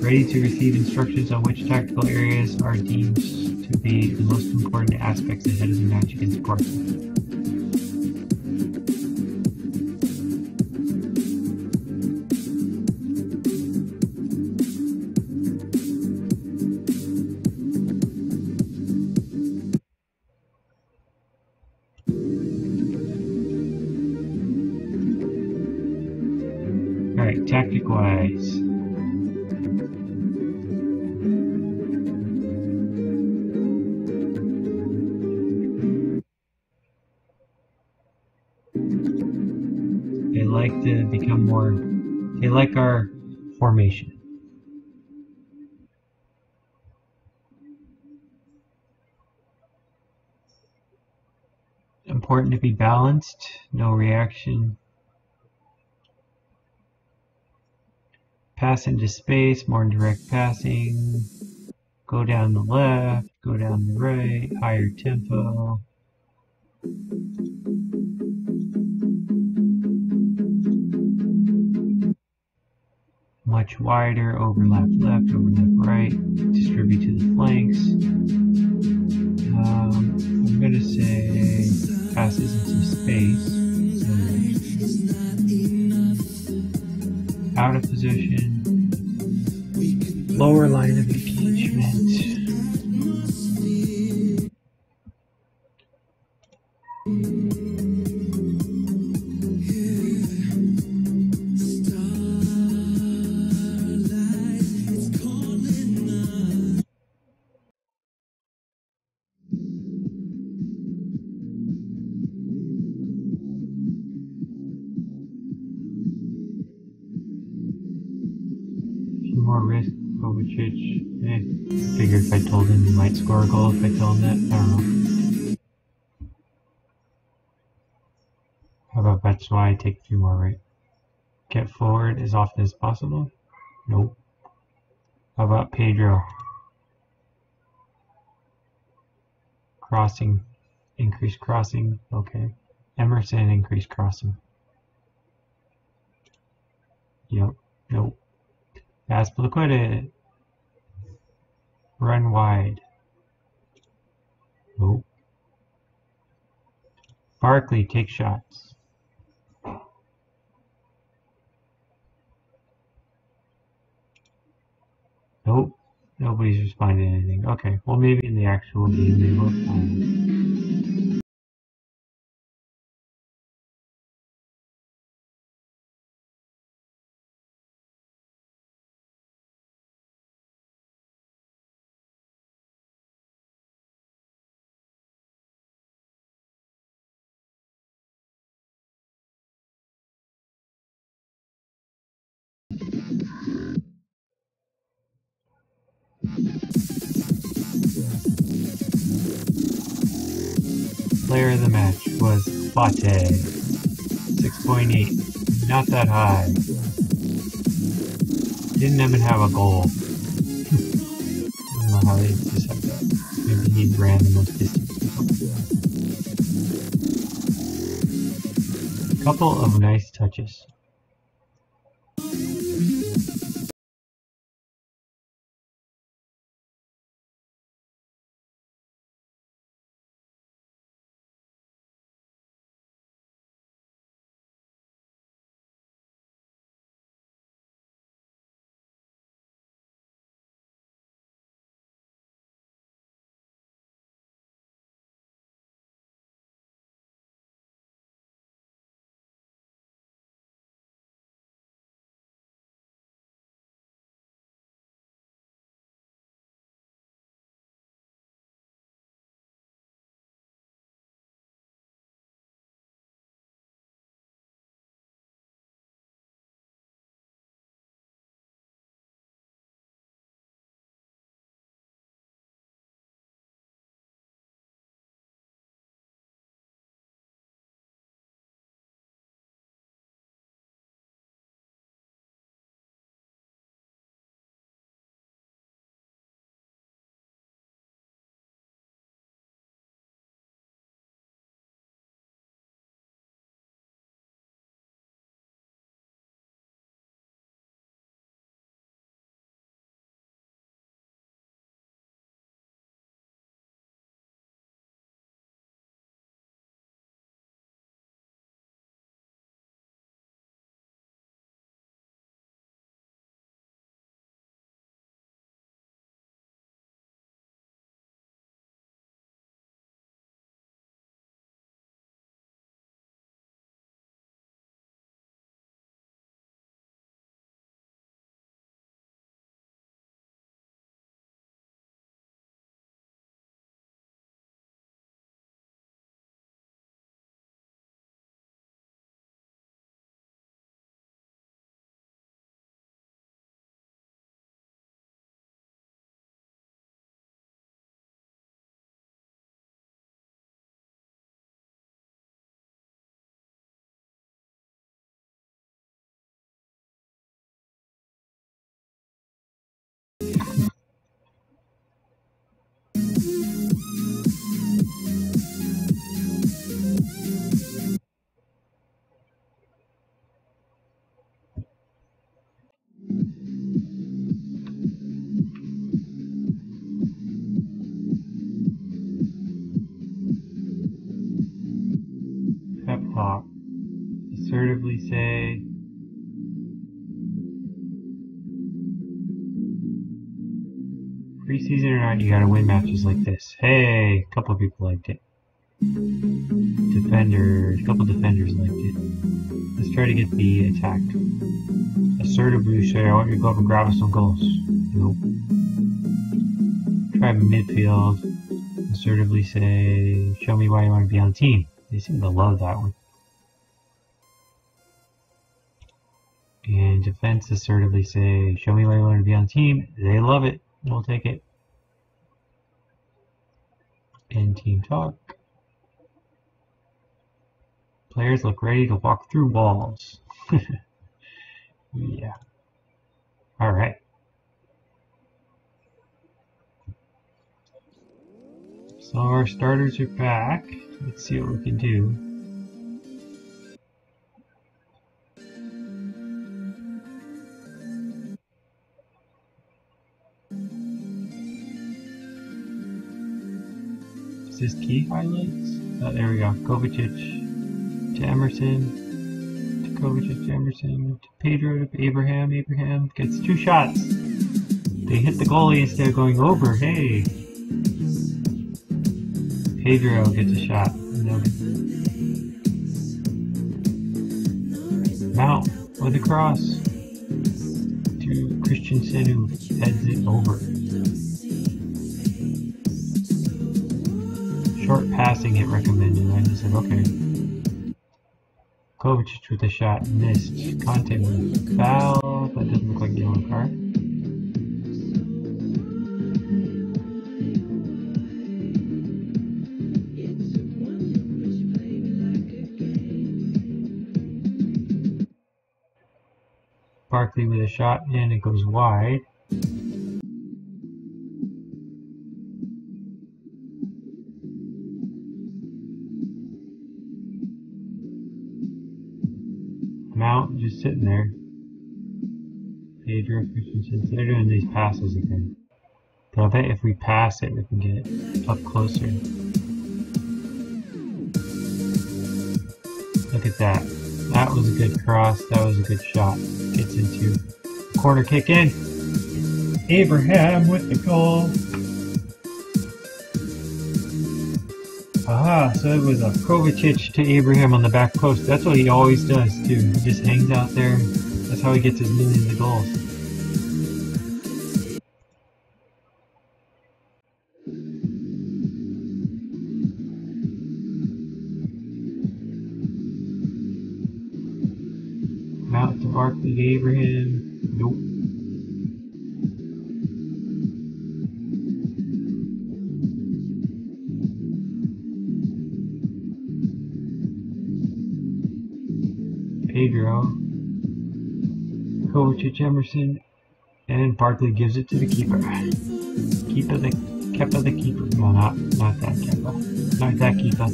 Ready to receive instructions on which tactical areas are deemed to be the most important aspects ahead of the match against Portsmouth. Alright, tactic-wise. They like to become more... They like our formation. Important to be balanced, no reaction. Pass into space, more direct passing. Go down the left, go down the right, higher tempo. much wider, overlap left, overlap right, distribute to the flanks. I'm going to say passes into space. Out of position. Lower line of engagement. More risk, Kovacic. I figured if I told him he might score a goal if I told him that. I don't know. How about that's why I take 3 more right? Get forward as often as possible? Nope. How about Pedro? Crossing. Increase crossing. Okay. Emerson, increase crossing. Yep. Nope. Azpilicueta. Run wide. Nope. Barkley, take shots. Nope. Nobody's responding to anything. Okay. Well, maybe in the actual game they will. Player of the match was Bate. 6.8. Not that high. Didn't even have a goal. I don't know how they just had that. Maybe he ran the most distance or something. Couple of nice touches. assertively say, preseason or not, you gotta win matches like this. Hey, a couple of people liked it. A couple defenders liked it. Let's try to get the attack. Assertively say, I want you to go up and grab us some goals. Nope. Try midfield. Assertively say, show me why you want to be on the team. They seem to love that one. And defense assertively say, show me why you want to be on the team. They love it. We'll take it. And team talk. Players look ready to walk through walls. Yeah. Alright. So our starters are back. Let's see what we can do. Is this key highlights? Oh, there we go. Kovacic to Emerson. To Kovacic to Emerson. To Pedro to Abraham. Abraham gets 2 shots. They hit the goalie instead of going over. Hey! Pedro gets a shot. No. Mount with a cross to Christensen, who heads it over. Short passing hit recommended. I just said okay. Kovacic with a shot, missed. Conte with a foul. That doesn't look like a yellow card. Barkley with a shot, and it goes wide. Mount just sitting there. Pedro, Christensen, they're doing these passes again. But I bet if we pass it, we can get up closer. Look at that. That was a good cross. That was a good shot. Gets into corner kick in. Abraham with the goal. Aha, so it was a Kovacic to Abraham on the back post. That's what he always does too. He just hangs out there. That's how he gets his millions of goals. Mount to Barkley to Abraham. Nope. Pedro, Kovacic, Emerson, and Barkley gives it to the keeper. Kepa the keeper. No, not that Kepa. Not that keeper.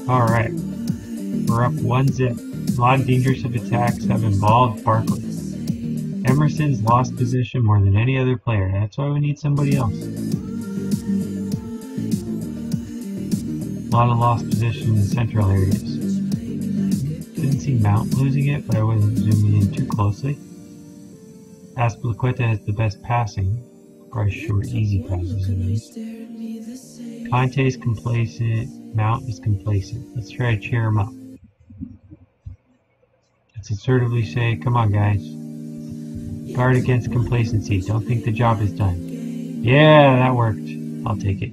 Alright. We're up 1-0. A lot of dangerous attacks have involved Barkley. Emerson's lost position more than any other player. That's why we need somebody else. A lot of lost position in the central areas. Didn't see Mount losing it, but I wasn't zooming in too closely. Azpilicueta has the best passing. Probably short, easy passes at least. Conte is complacent. Mount is complacent. Let's try to cheer him up. Let's assertively say, come on guys. Guard against complacency. Don't think the job is done. Yeah, that worked. I'll take it.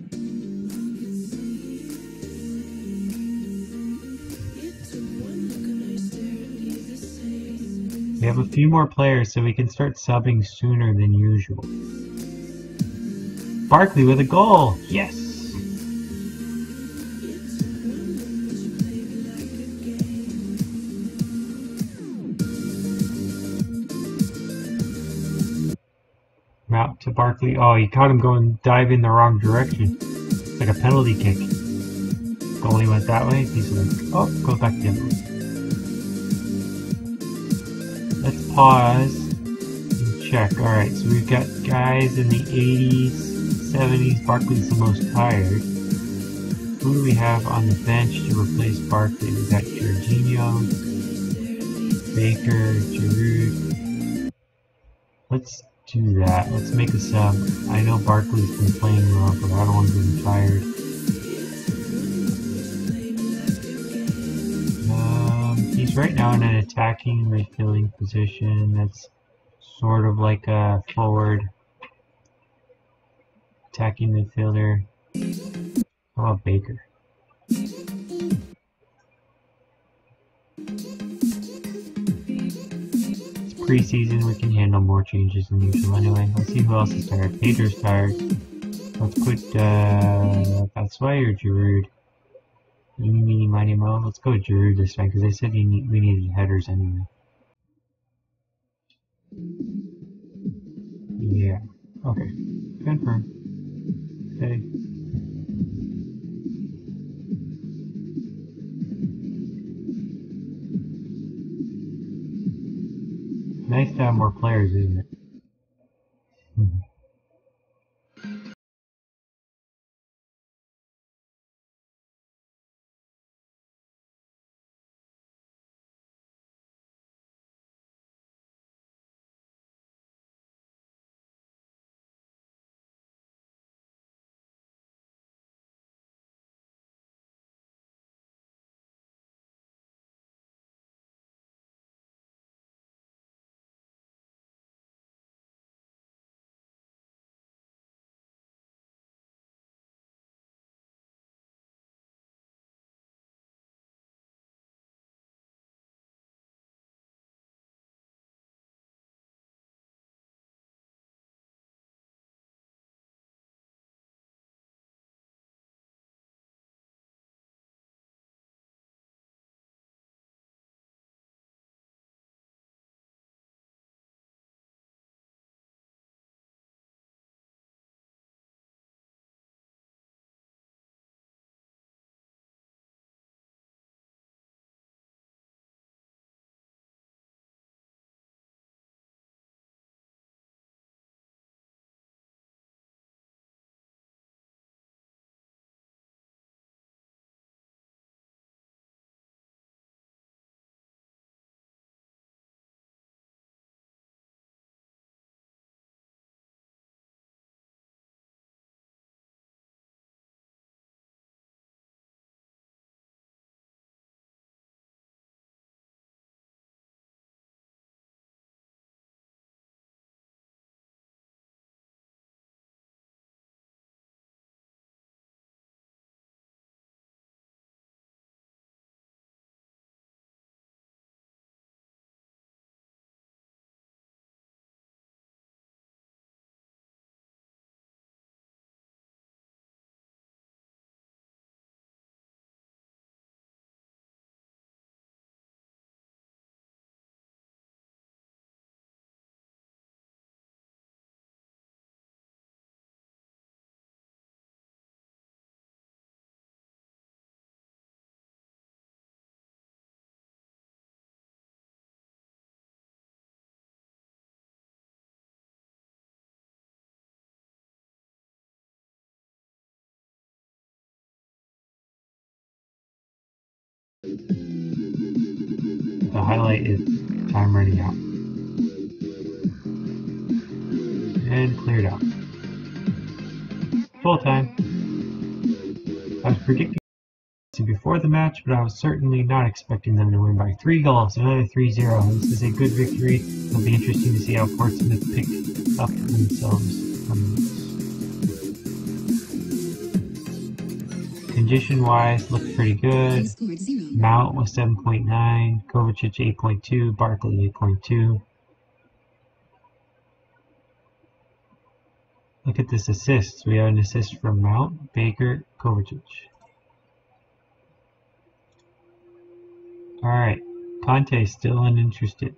We have a few more players so we can start subbing sooner than usual. Barkley with a goal! Yes! Mount to Barkley. Oh, he caught him going diving the wrong direction. It's like a penalty kick. Goalie went that way. He's like, oh, go back the other way. Let's pause and check. Alright, so we've got guys in the 80s, 70s. Barkley's the most tired. Who do we have on the bench to replace Barkley? We got Jorginho, Baker, Giroud. Let's do that. Let's make a sub. I know Barkley's been playing well, but I don't want to be tired. He's right now in an attacking midfielding position. That's sort of like a forward attacking midfielder. How about Baker? It's preseason, we can handle more changes than usual anyway. Let's see who else is tired. Pedro's tired. Let's put Batshuayi or Giroud. Eeny, meeny, miny, mo. Let's go with Giroud this time because they said we needed headers anyway. Yeah. Okay. Confirm. Okay. Nice to have more players, isn't it? The highlight is time running out. And cleared out. Full time. I was predicting before the match, but I was certainly not expecting them to win by 3 goals, another 3-0. This is a good victory. It'll be interesting to see how Portsmouth pick up themselves from this. Condition-wise, looked pretty good. Mount was 7.9, Kovacic 8.2, Barkley 8.2. Look at this assists. We have an assist from Mount, Baker, Kovacic. Alright, Conte still uninterested.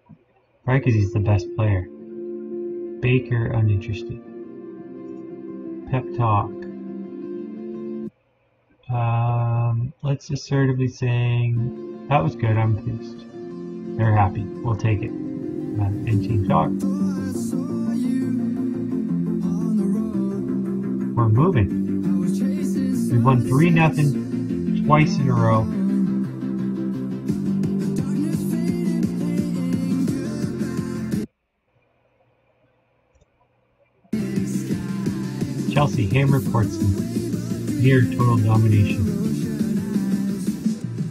Probably because he's the best player. Baker uninterested. Pep talk. Let's assertively saying that was good. I'm pleased. They're happy. We'll take it. In team talk. We're moving. We won 3-0. twice in a row. Chelsea hammer Portsmouth. Near total domination.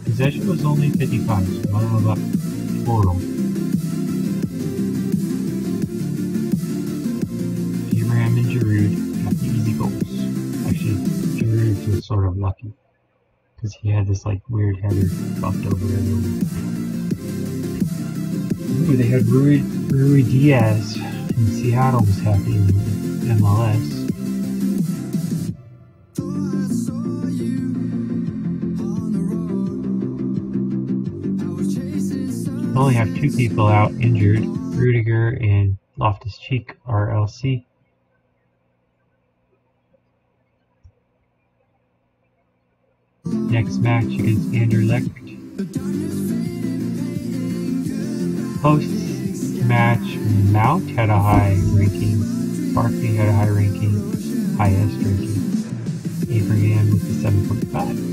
Possession was only 55, so not about total. Abraham and Giroud got the easy goals. Actually, Giroud was sort of lucky, because he had this like weird header bumped over everyone. Ooh, they had Rui Diaz in Seattle was happy in MLS. Only have two people out injured, Rudiger and Loftus-Cheek RLC. Next match against Anderlecht. Post-match, Mount had a high ranking, Barkley had a high ranking, highest ranking. Abraham with the 7.5.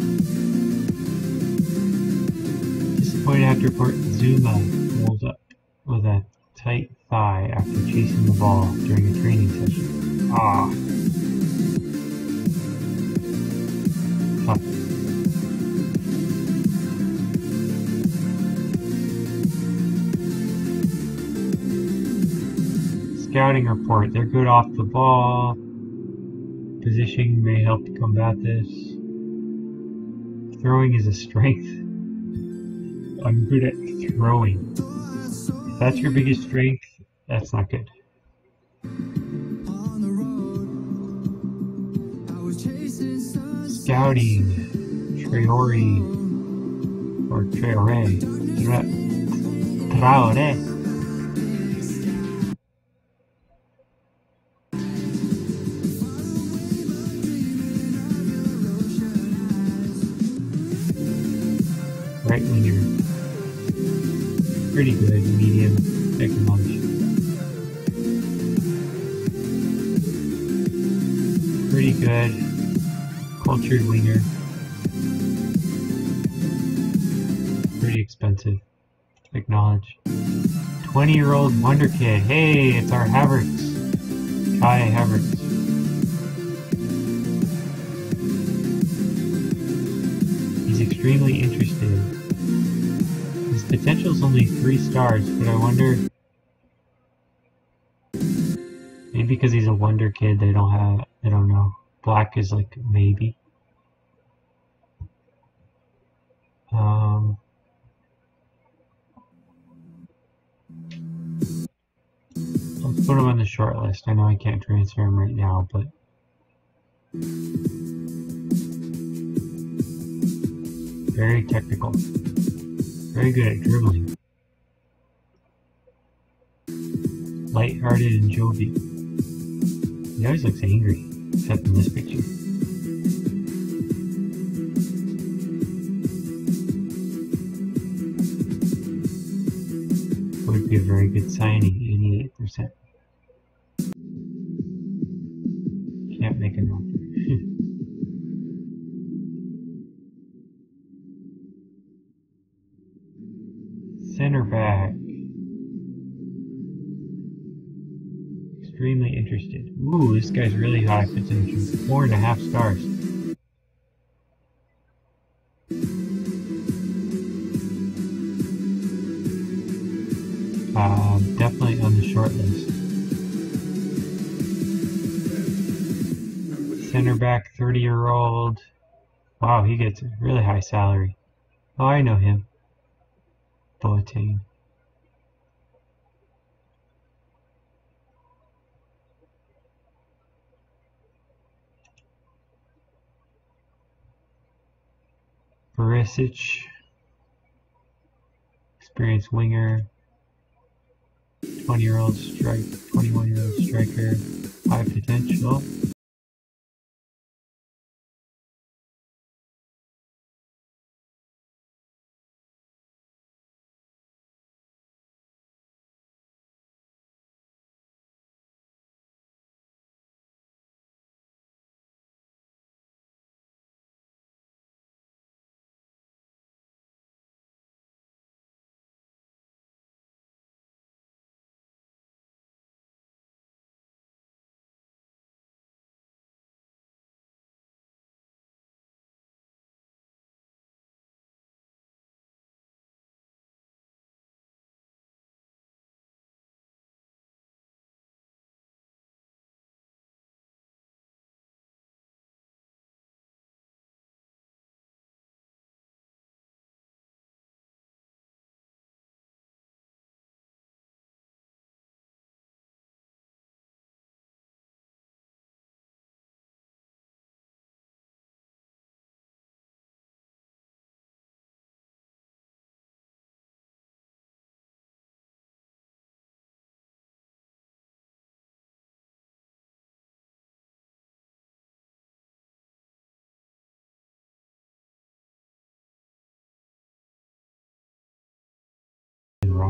Disappointed after report, Zuma rolled up with a tight thigh after chasing the ball during a training session. Tough. Scouting report, they're good off the ball. Positioning may help to combat this. Throwing is a strength. I'm good at throwing. If that's your biggest strength, that's not good. Scouting, Traore, or Traore, Traore. Right winger. Pretty good, medium, second lunge. Pretty good, cultured winger. Pretty expensive, acknowledge. 20-year-old wonder kid. Hey, it's our Havertz. Kai Havertz. He's extremely interested. His potential is only 3 stars, but I wonder, maybe because he's a wonder kid, they don't know. Black is like maybe. Let's put him on the short list. I know I can't transfer him right now, but very technical. Very good at dribbling. Light-hearted and jovial. He always looks angry, except in this picture. Would be a very good signing, 88%. Can't make an offer. Center back. Extremely interested. Ooh, this guy's really high potential. 4.5 stars. Definitely on the short list. Center back, 30-year-old. Wow, he gets a really high salary. Oh, I know him. Boateng. Barisic. Experienced winger. 21-year-old striker. High potential.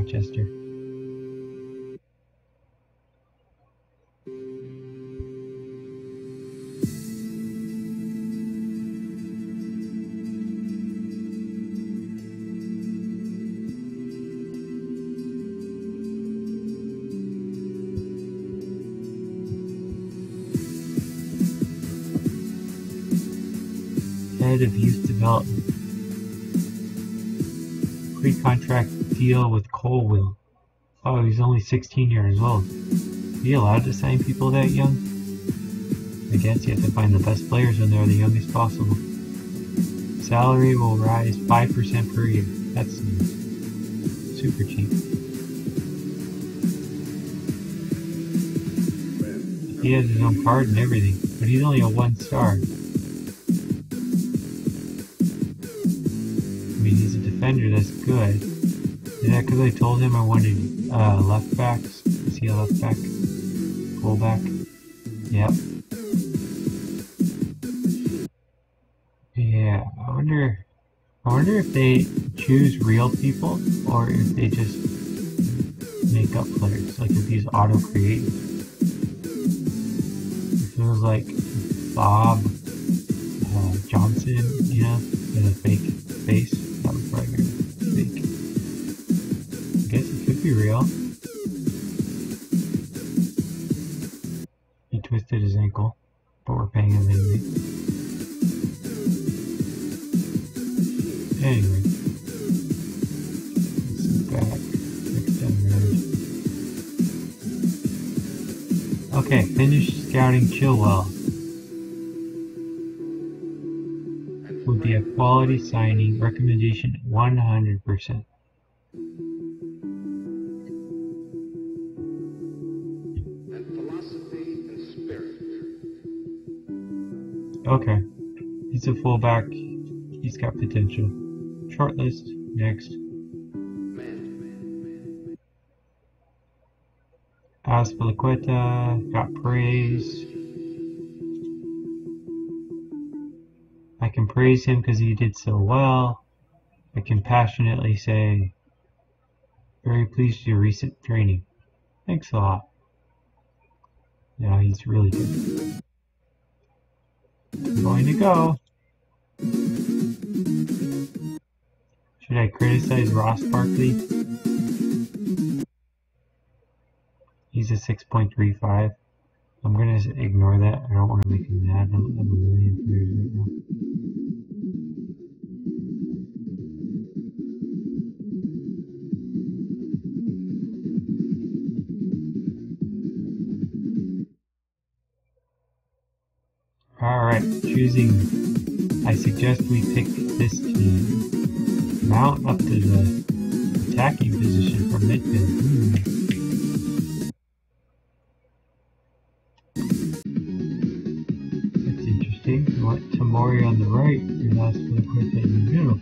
Rochester. Head of Youth Development. Pre-contract deal with Colville. Oh, he's only 16 years old. Are you allowed to sign people that young? I guess you have to find the best players when they're the youngest possible. Salary will rise 5% per year. That's super cheap. He has his own card and everything, but he's only a 1-star. He's a defender, that's good. Is that because I told him I wanted left backs? Is he a left back? Full back? Yep. Yeah, I wonder if they choose real people or if they just make up players, like if these auto create. It feels like Bob Johnson, you know, with a fake face. That was probably fake. I guess it could be real. He twisted his ankle, but we're paying him anyway. Anyway. Let's see back. Next time, okay, finish scouting Chilwell. Would be a quality signing. Recommendation 100%.
And philosophy and spirit.
Okay. He's a fullback. He's got potential. Shortlist. Next. Azpilicueta got praise. I can praise him because he did so well. I can passionately say, very pleased with your recent training. Thanks a lot. Yeah, he's really good. I'm going to go. Should I criticize Ross Barkley? He's a 6.35. I'm going to ignore that. I don't want to make him mad. I don't have a million players right now. Alright, choosing. I suggest we pick this team. Mount up to the attacking position for midfield. That's interesting. You want Tamori on the right and Azpilicueta in the middle.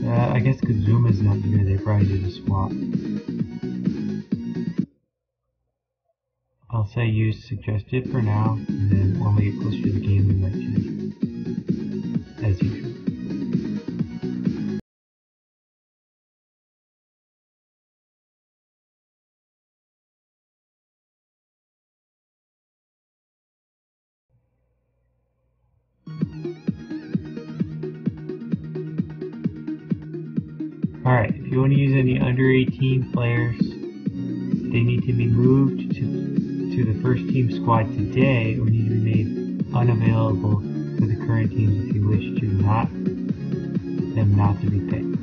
I guess because Zuma's not here, they probably did a swap. I'll say use suggested for now, and then when we get closer to the game, we might change it. As usual. Alright, if you want to use any under 18 players, they need to be moved to the first team squad today or need to be made unavailable for the current teams if you wish to them not to be picked.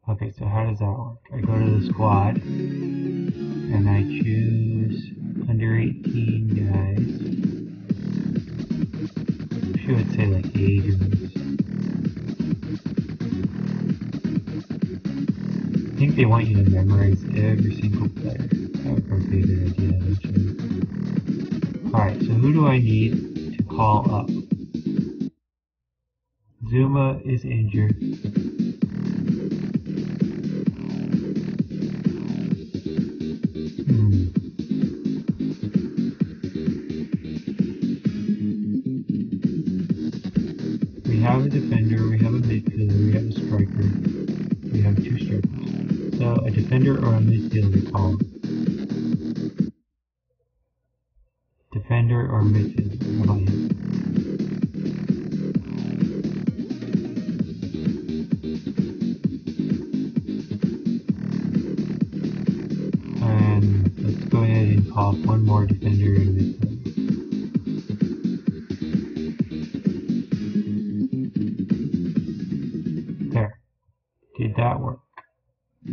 Okay, so how does that work? I go to the squad and I choose under 18 guys. I should say like age of this. I think they want you to memorize every single player. That would probably be a good idea eventually. Alright, so who do I need to call up? Zuma is injured. defender or a midfielder call? Defender or midfielder? How about you? And let's go ahead and call up one more defender and midfielder. There. Did that work? I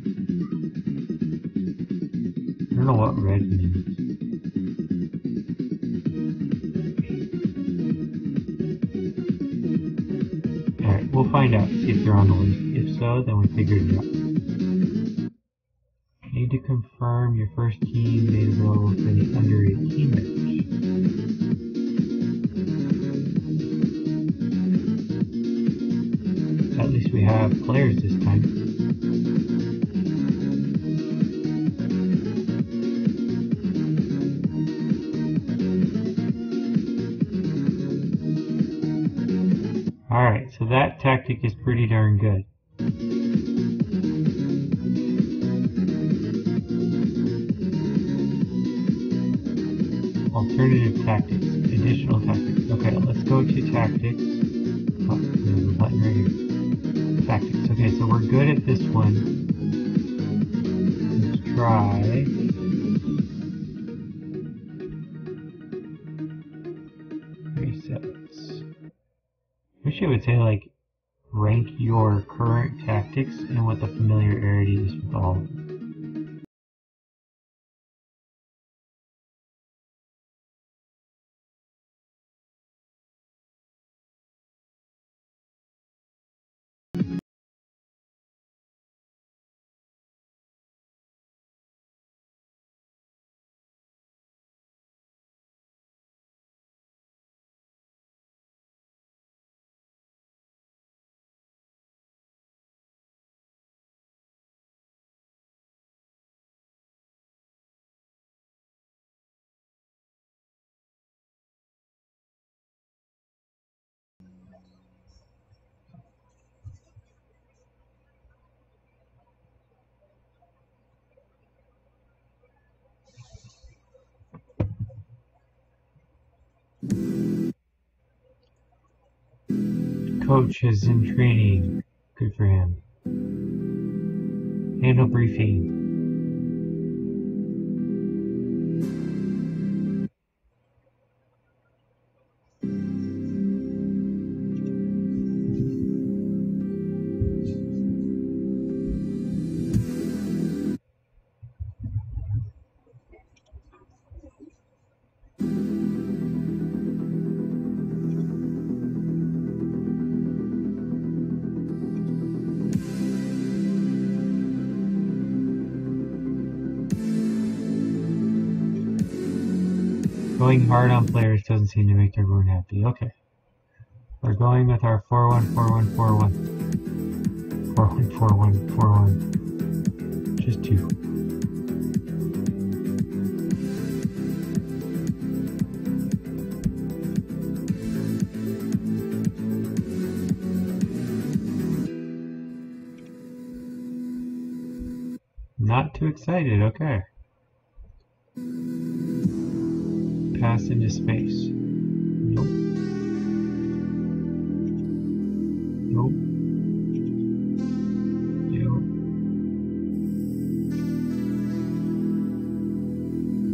don't know what red means. Alright, we'll find out, see if they're on the list. If so, then we figured it out. Need to confirm your first team made available for the under 18 match. At least we have players this time. Alright, so that tactic is pretty darn good. Alternative tactics, additional tactics. Okay, let's go to tactics. Oh, there's a button right here. Tactics. Okay, so we're good at this one. Let's try. Resets. Wish it would say like rank your current tactics and what the familiarity is with all of them. Coach is in training. Good for him. Handle briefing. Going hard on players doesn't seem to make everyone happy. Okay. We're going with our 4-1-4-1-4-1. 4-1-4-1-4-1. Just two. Not too excited, okay. Pass into space. Nope. Nope. Nope.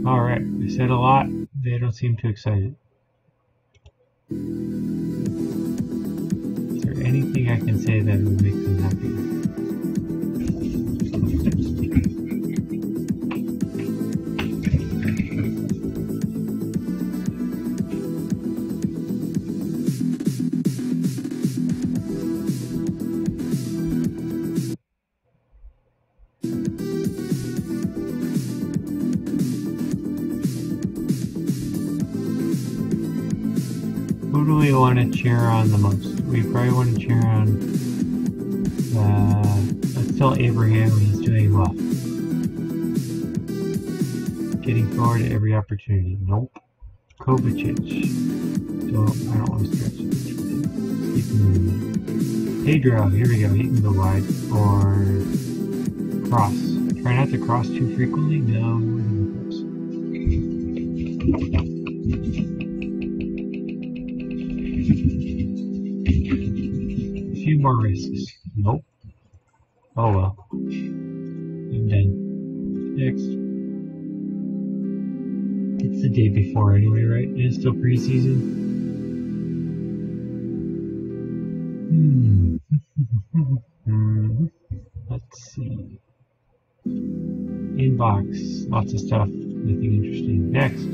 Alright, I said a lot. They don't seem too excited. Is there anything I can say that will make them happy? Who do we want to cheer on the most? We probably want to cheer on, let's tell Abraham he's doing well. Getting forward at every opportunity. Nope. Kovacic. I don't want to stretch it. Keep him moving. Pedro, here we go. He can go wide. Or cross. Try not to cross too frequently. No. A few more risks. Nope. Oh well. I'm done. Next. It's the day before anyway, right? And it's still preseason. Let's see. Inbox. Lots of stuff. Nothing interesting. Next.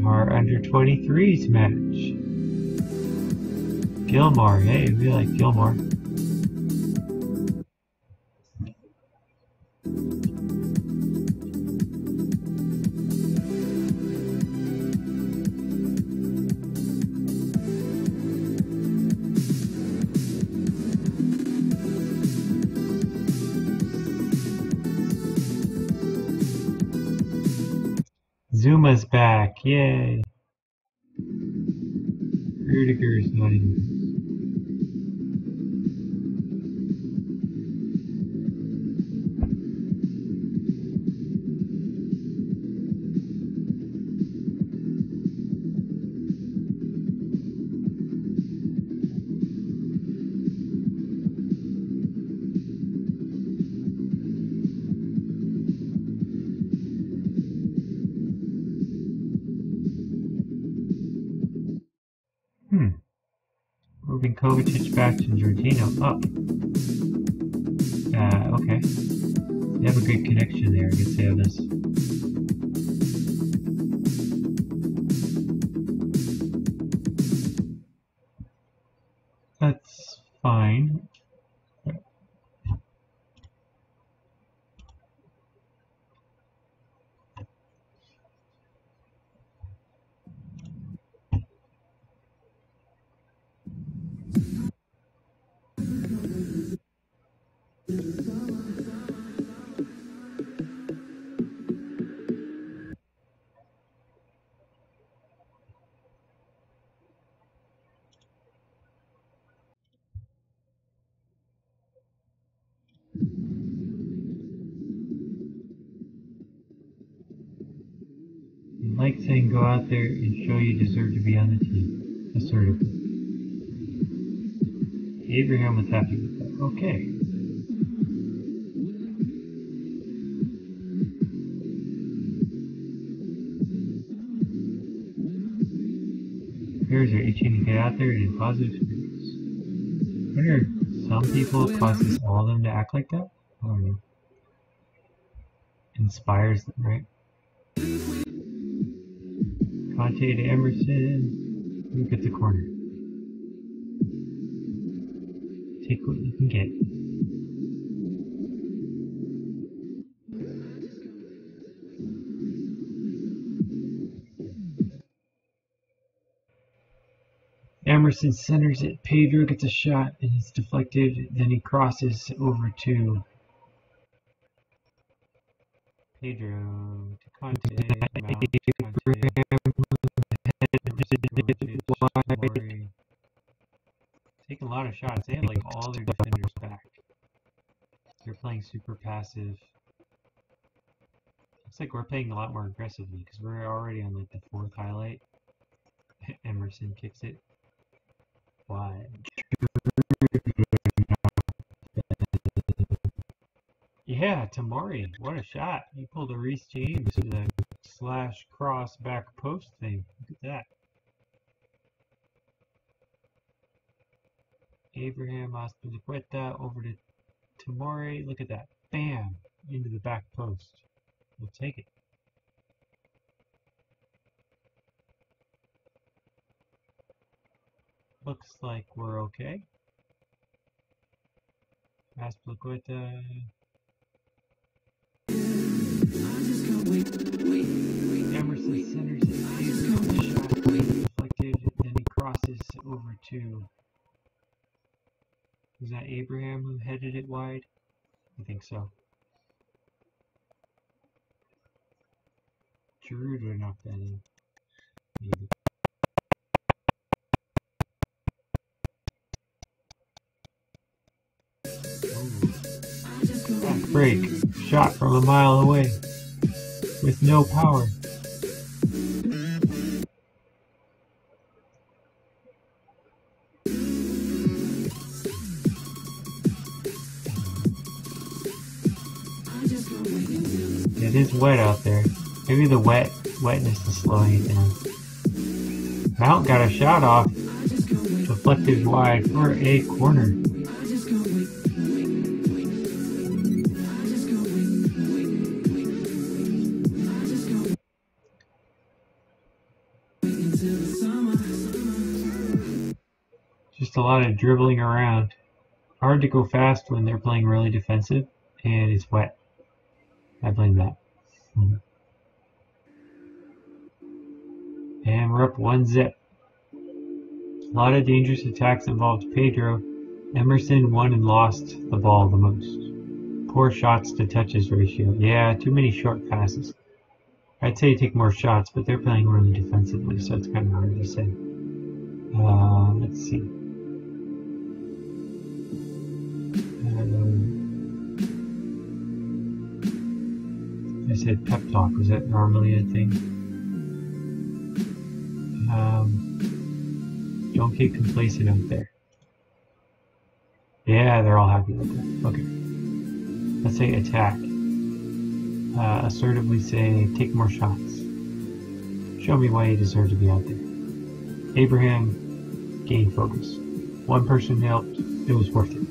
Our under 23s match. Gilmore. Hey, we like Gilmore. Zuma's back. Yay. Rudiger's not in. Moving Kovacic back to Jorginho up. Okay. They have a good connection there. I guess they have this. That's fine. Like saying go out there and show you deserve to be on the team. Assertively. Abraham was happy with that. Okay. Players are itching to get out there and in positive spirits. I wonder if some people causes all of them to act like that? I don't know. Inspires them, right? Conte to Emerson. Look at the corner. Take what you can get. Emerson centers it. Pedro gets a shot and it's deflected. Then he crosses over to Pedro to Conte. Taking a lot of shots. They have like all their defenders back. They're playing super passive. Looks like we're playing a lot more aggressively because we're already on like the 4th highlight. Emerson kicks it. Why? Yeah, Tamori. What a shot. He pulled a Reece James to the slash cross back post thing. Look at that. Abraham Azpilicueta over to Tamori. Look at that. Bam! Into the back post. We'll take it. Looks like we're okay. Azpilicueta. Emerson centers it. Shot deflected. Then he crosses over to. Was that Abraham who headed it wide? I think so. Giroud would knock that in. Maybe. break. Shot from a mile away. With no power. It is wet out there. Maybe the wetness is slowing it down. Mount got a shot off. Deflected wide for a corner. Just a lot of dribbling around. Hard to go fast when they're playing really defensive, and it's wet. I blame that. And we're up 1-0. A lot of dangerous attacks involved Pedro. Emerson won and lost the ball the most. Poor shots to touches ratio. Yeah, too many short passes. I'd say take more shots, but they're playing really defensively, so it's kind of hard to say. Let's see. I said pep talk. Was that normally a thing? Don't get complacent out there. Yeah, they're all happy with that. Okay. Let's say attack. Assertively say take more shots. Show me why you deserve to be out there. Abraham gained focus. One person helped. It was worth it.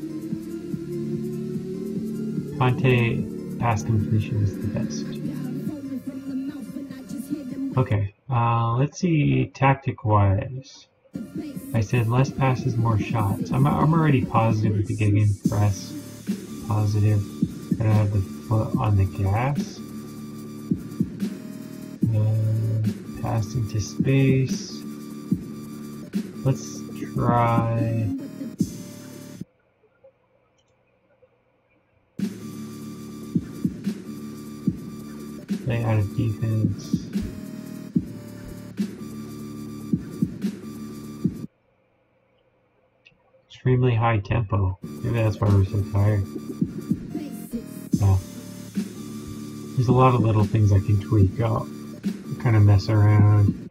Conte pass completion is the best. Okay, let's see tactic wise. I said less passes, more shots. I'm already positive with the gegen press. Positive. Gotta have the foot on the gas. Pass into space. Let's try. Play out of defense. Extremely high tempo. Maybe that's why we're so tired. Yeah. There's a lot of little things I can tweak out. Kind of mess around.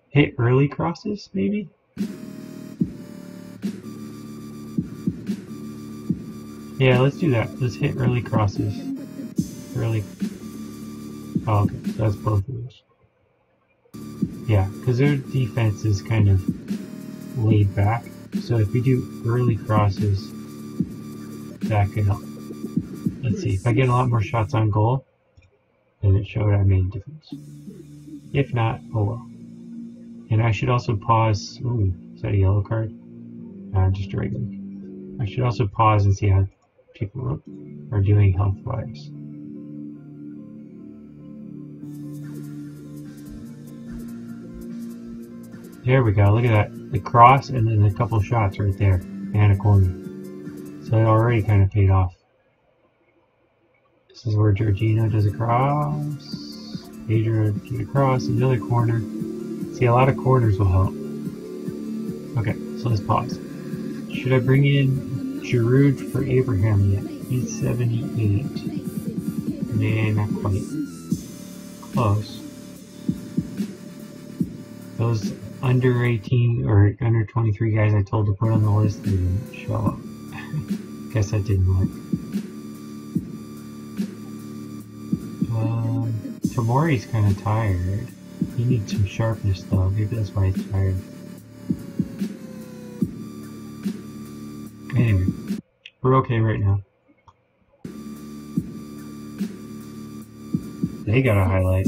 Hit early crosses, maybe? Yeah, let's do that. Let's hit early crosses. Early. Oh, okay. So that's both of those. Yeah, because their defense is kind of laid back. So if we do early crosses, that could help. Let's see. If I get a lot more shots on goal, then it showed I made a difference. If not, oh well. And I should also pause. Ooh, is that a yellow card? Just a regular. I should also pause and see how people are doing health-wise. There we go, look at that. The cross and then a couple shots right there. And a corner. So it already kind of paid off. This is where Jorginho does a cross. Pedro does a cross, another corner. See, a lot of corners will help. Okay, so let's pause. Should I bring in Giroud for Abraham yet? He's 78. Nah, not quite. Close. Those under 18 or under 23 guys I told to put on the list, they didn't show up. Guess that didn't work. Tomori's kind of tired. He needs some sharpness though. Maybe that's why he's tired. Anyway, we're okay right now. They got a highlight.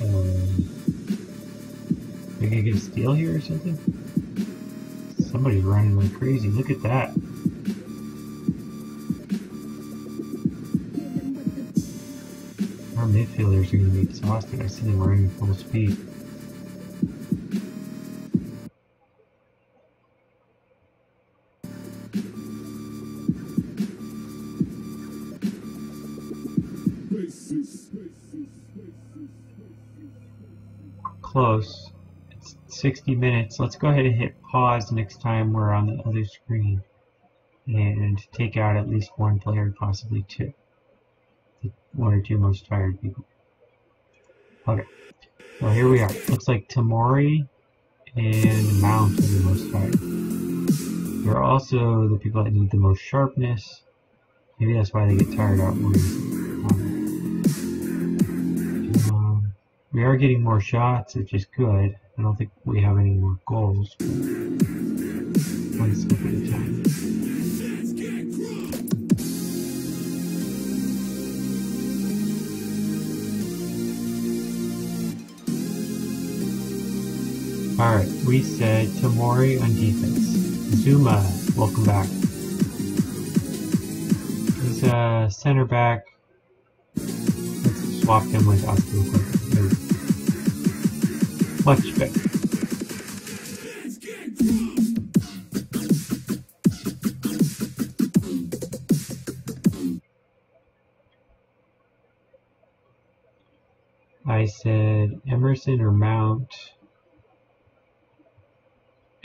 Are we gonna get a steal here or something? Somebody's running like crazy. Look at that. Our midfielders are gonna be exhausted. I see them running full speed. Close. It's 60 minutes. Let's go ahead and hit pause next time we're on the other screen. and take out at least one player, possibly two. The one or two most tired people. Okay, so here we are. Looks like Tamori and Mount are the most tired. They're also the people that need the most sharpness. Maybe that's why they get tired out more. We are getting more shots, which is good. I don't think we have any more goals. One step at a time. Alright, we said Tamori on defense. Zuma, welcome back. He's a center back. Let's swap him with Oscar real quick. Much better. I said Emerson or Mount.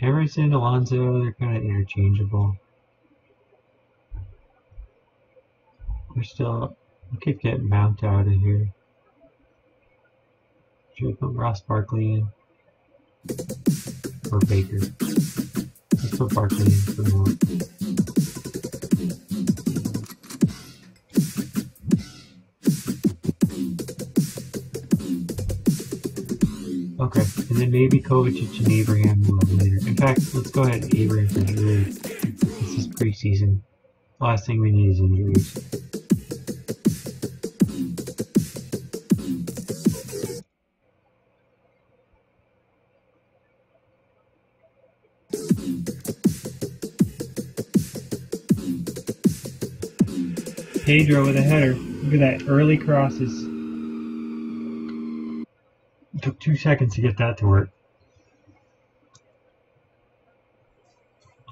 Emerson, Alonso, they're kind of interchangeable. We could get Mount out of here. Should we put Ross Barkley in? Or Baker? Let's put Barkley in for the moment. Okay, and then maybe Kovacic and Abraham a little later. In fact, let's go ahead and Abraham for sure. This is preseason. Last thing we need is injuries. Pedro with a header. Look at that, early crosses. It took 2 seconds to get that to work.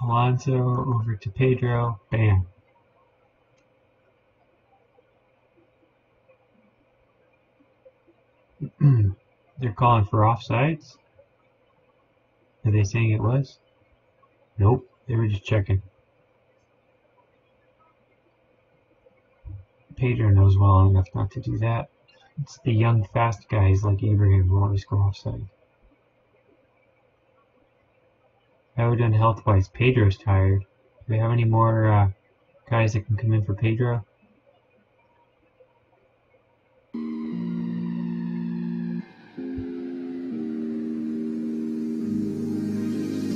Alonso over to Pedro. Bam. They're calling for offsides. Are they saying it was? Nope, they were just checking. Pedro knows well enough not to do that. It's the young, fast guys like Abraham who always go offside. How are we done health-wise? Pedro's tired. Do we have any more guys that can come in for Pedro?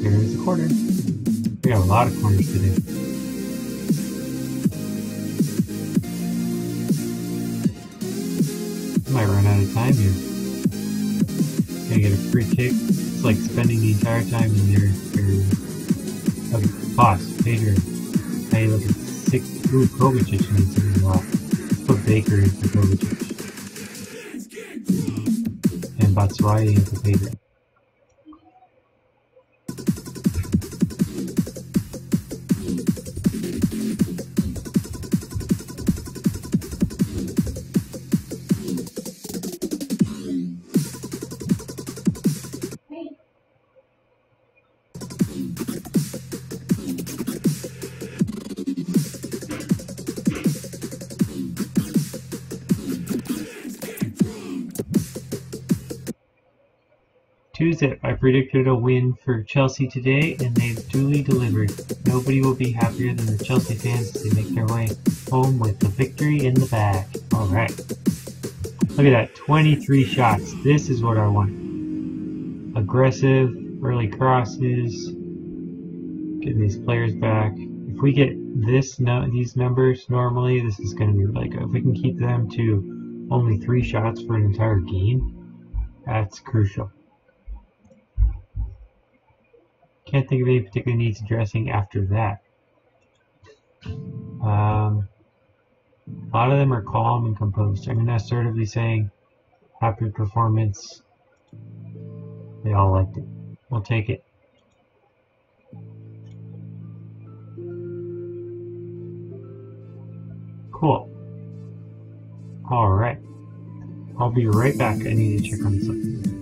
There's a corner. We have a lot of corners today. Might run out of time here. Gonna get a free kick. It's like spending the entire time in their area. Okay, pause. Pedro. How you looking? 6. Ooh, Kovacic needs to be a lot. Let's put Baker in for Kovacic. And Batshuayi in for Pedro. Tuesday, I predicted a win for Chelsea today, and they've duly delivered. Nobody will be happier than the Chelsea fans as they make their way home with the victory in the bag. Alright. Look at that, 23 shots. This is what I want. Aggressive, early crosses, getting these players back. If we get these numbers normally, this is going to be really good. If we can keep them to only 3 shots for an entire game, that's crucial. Can't think of any particular needs addressing after that. A lot of them are calm and composed. I'm assertively saying happy performance. They all liked it. We'll take it. Cool. Alright. I'll be right back. I need to check on something.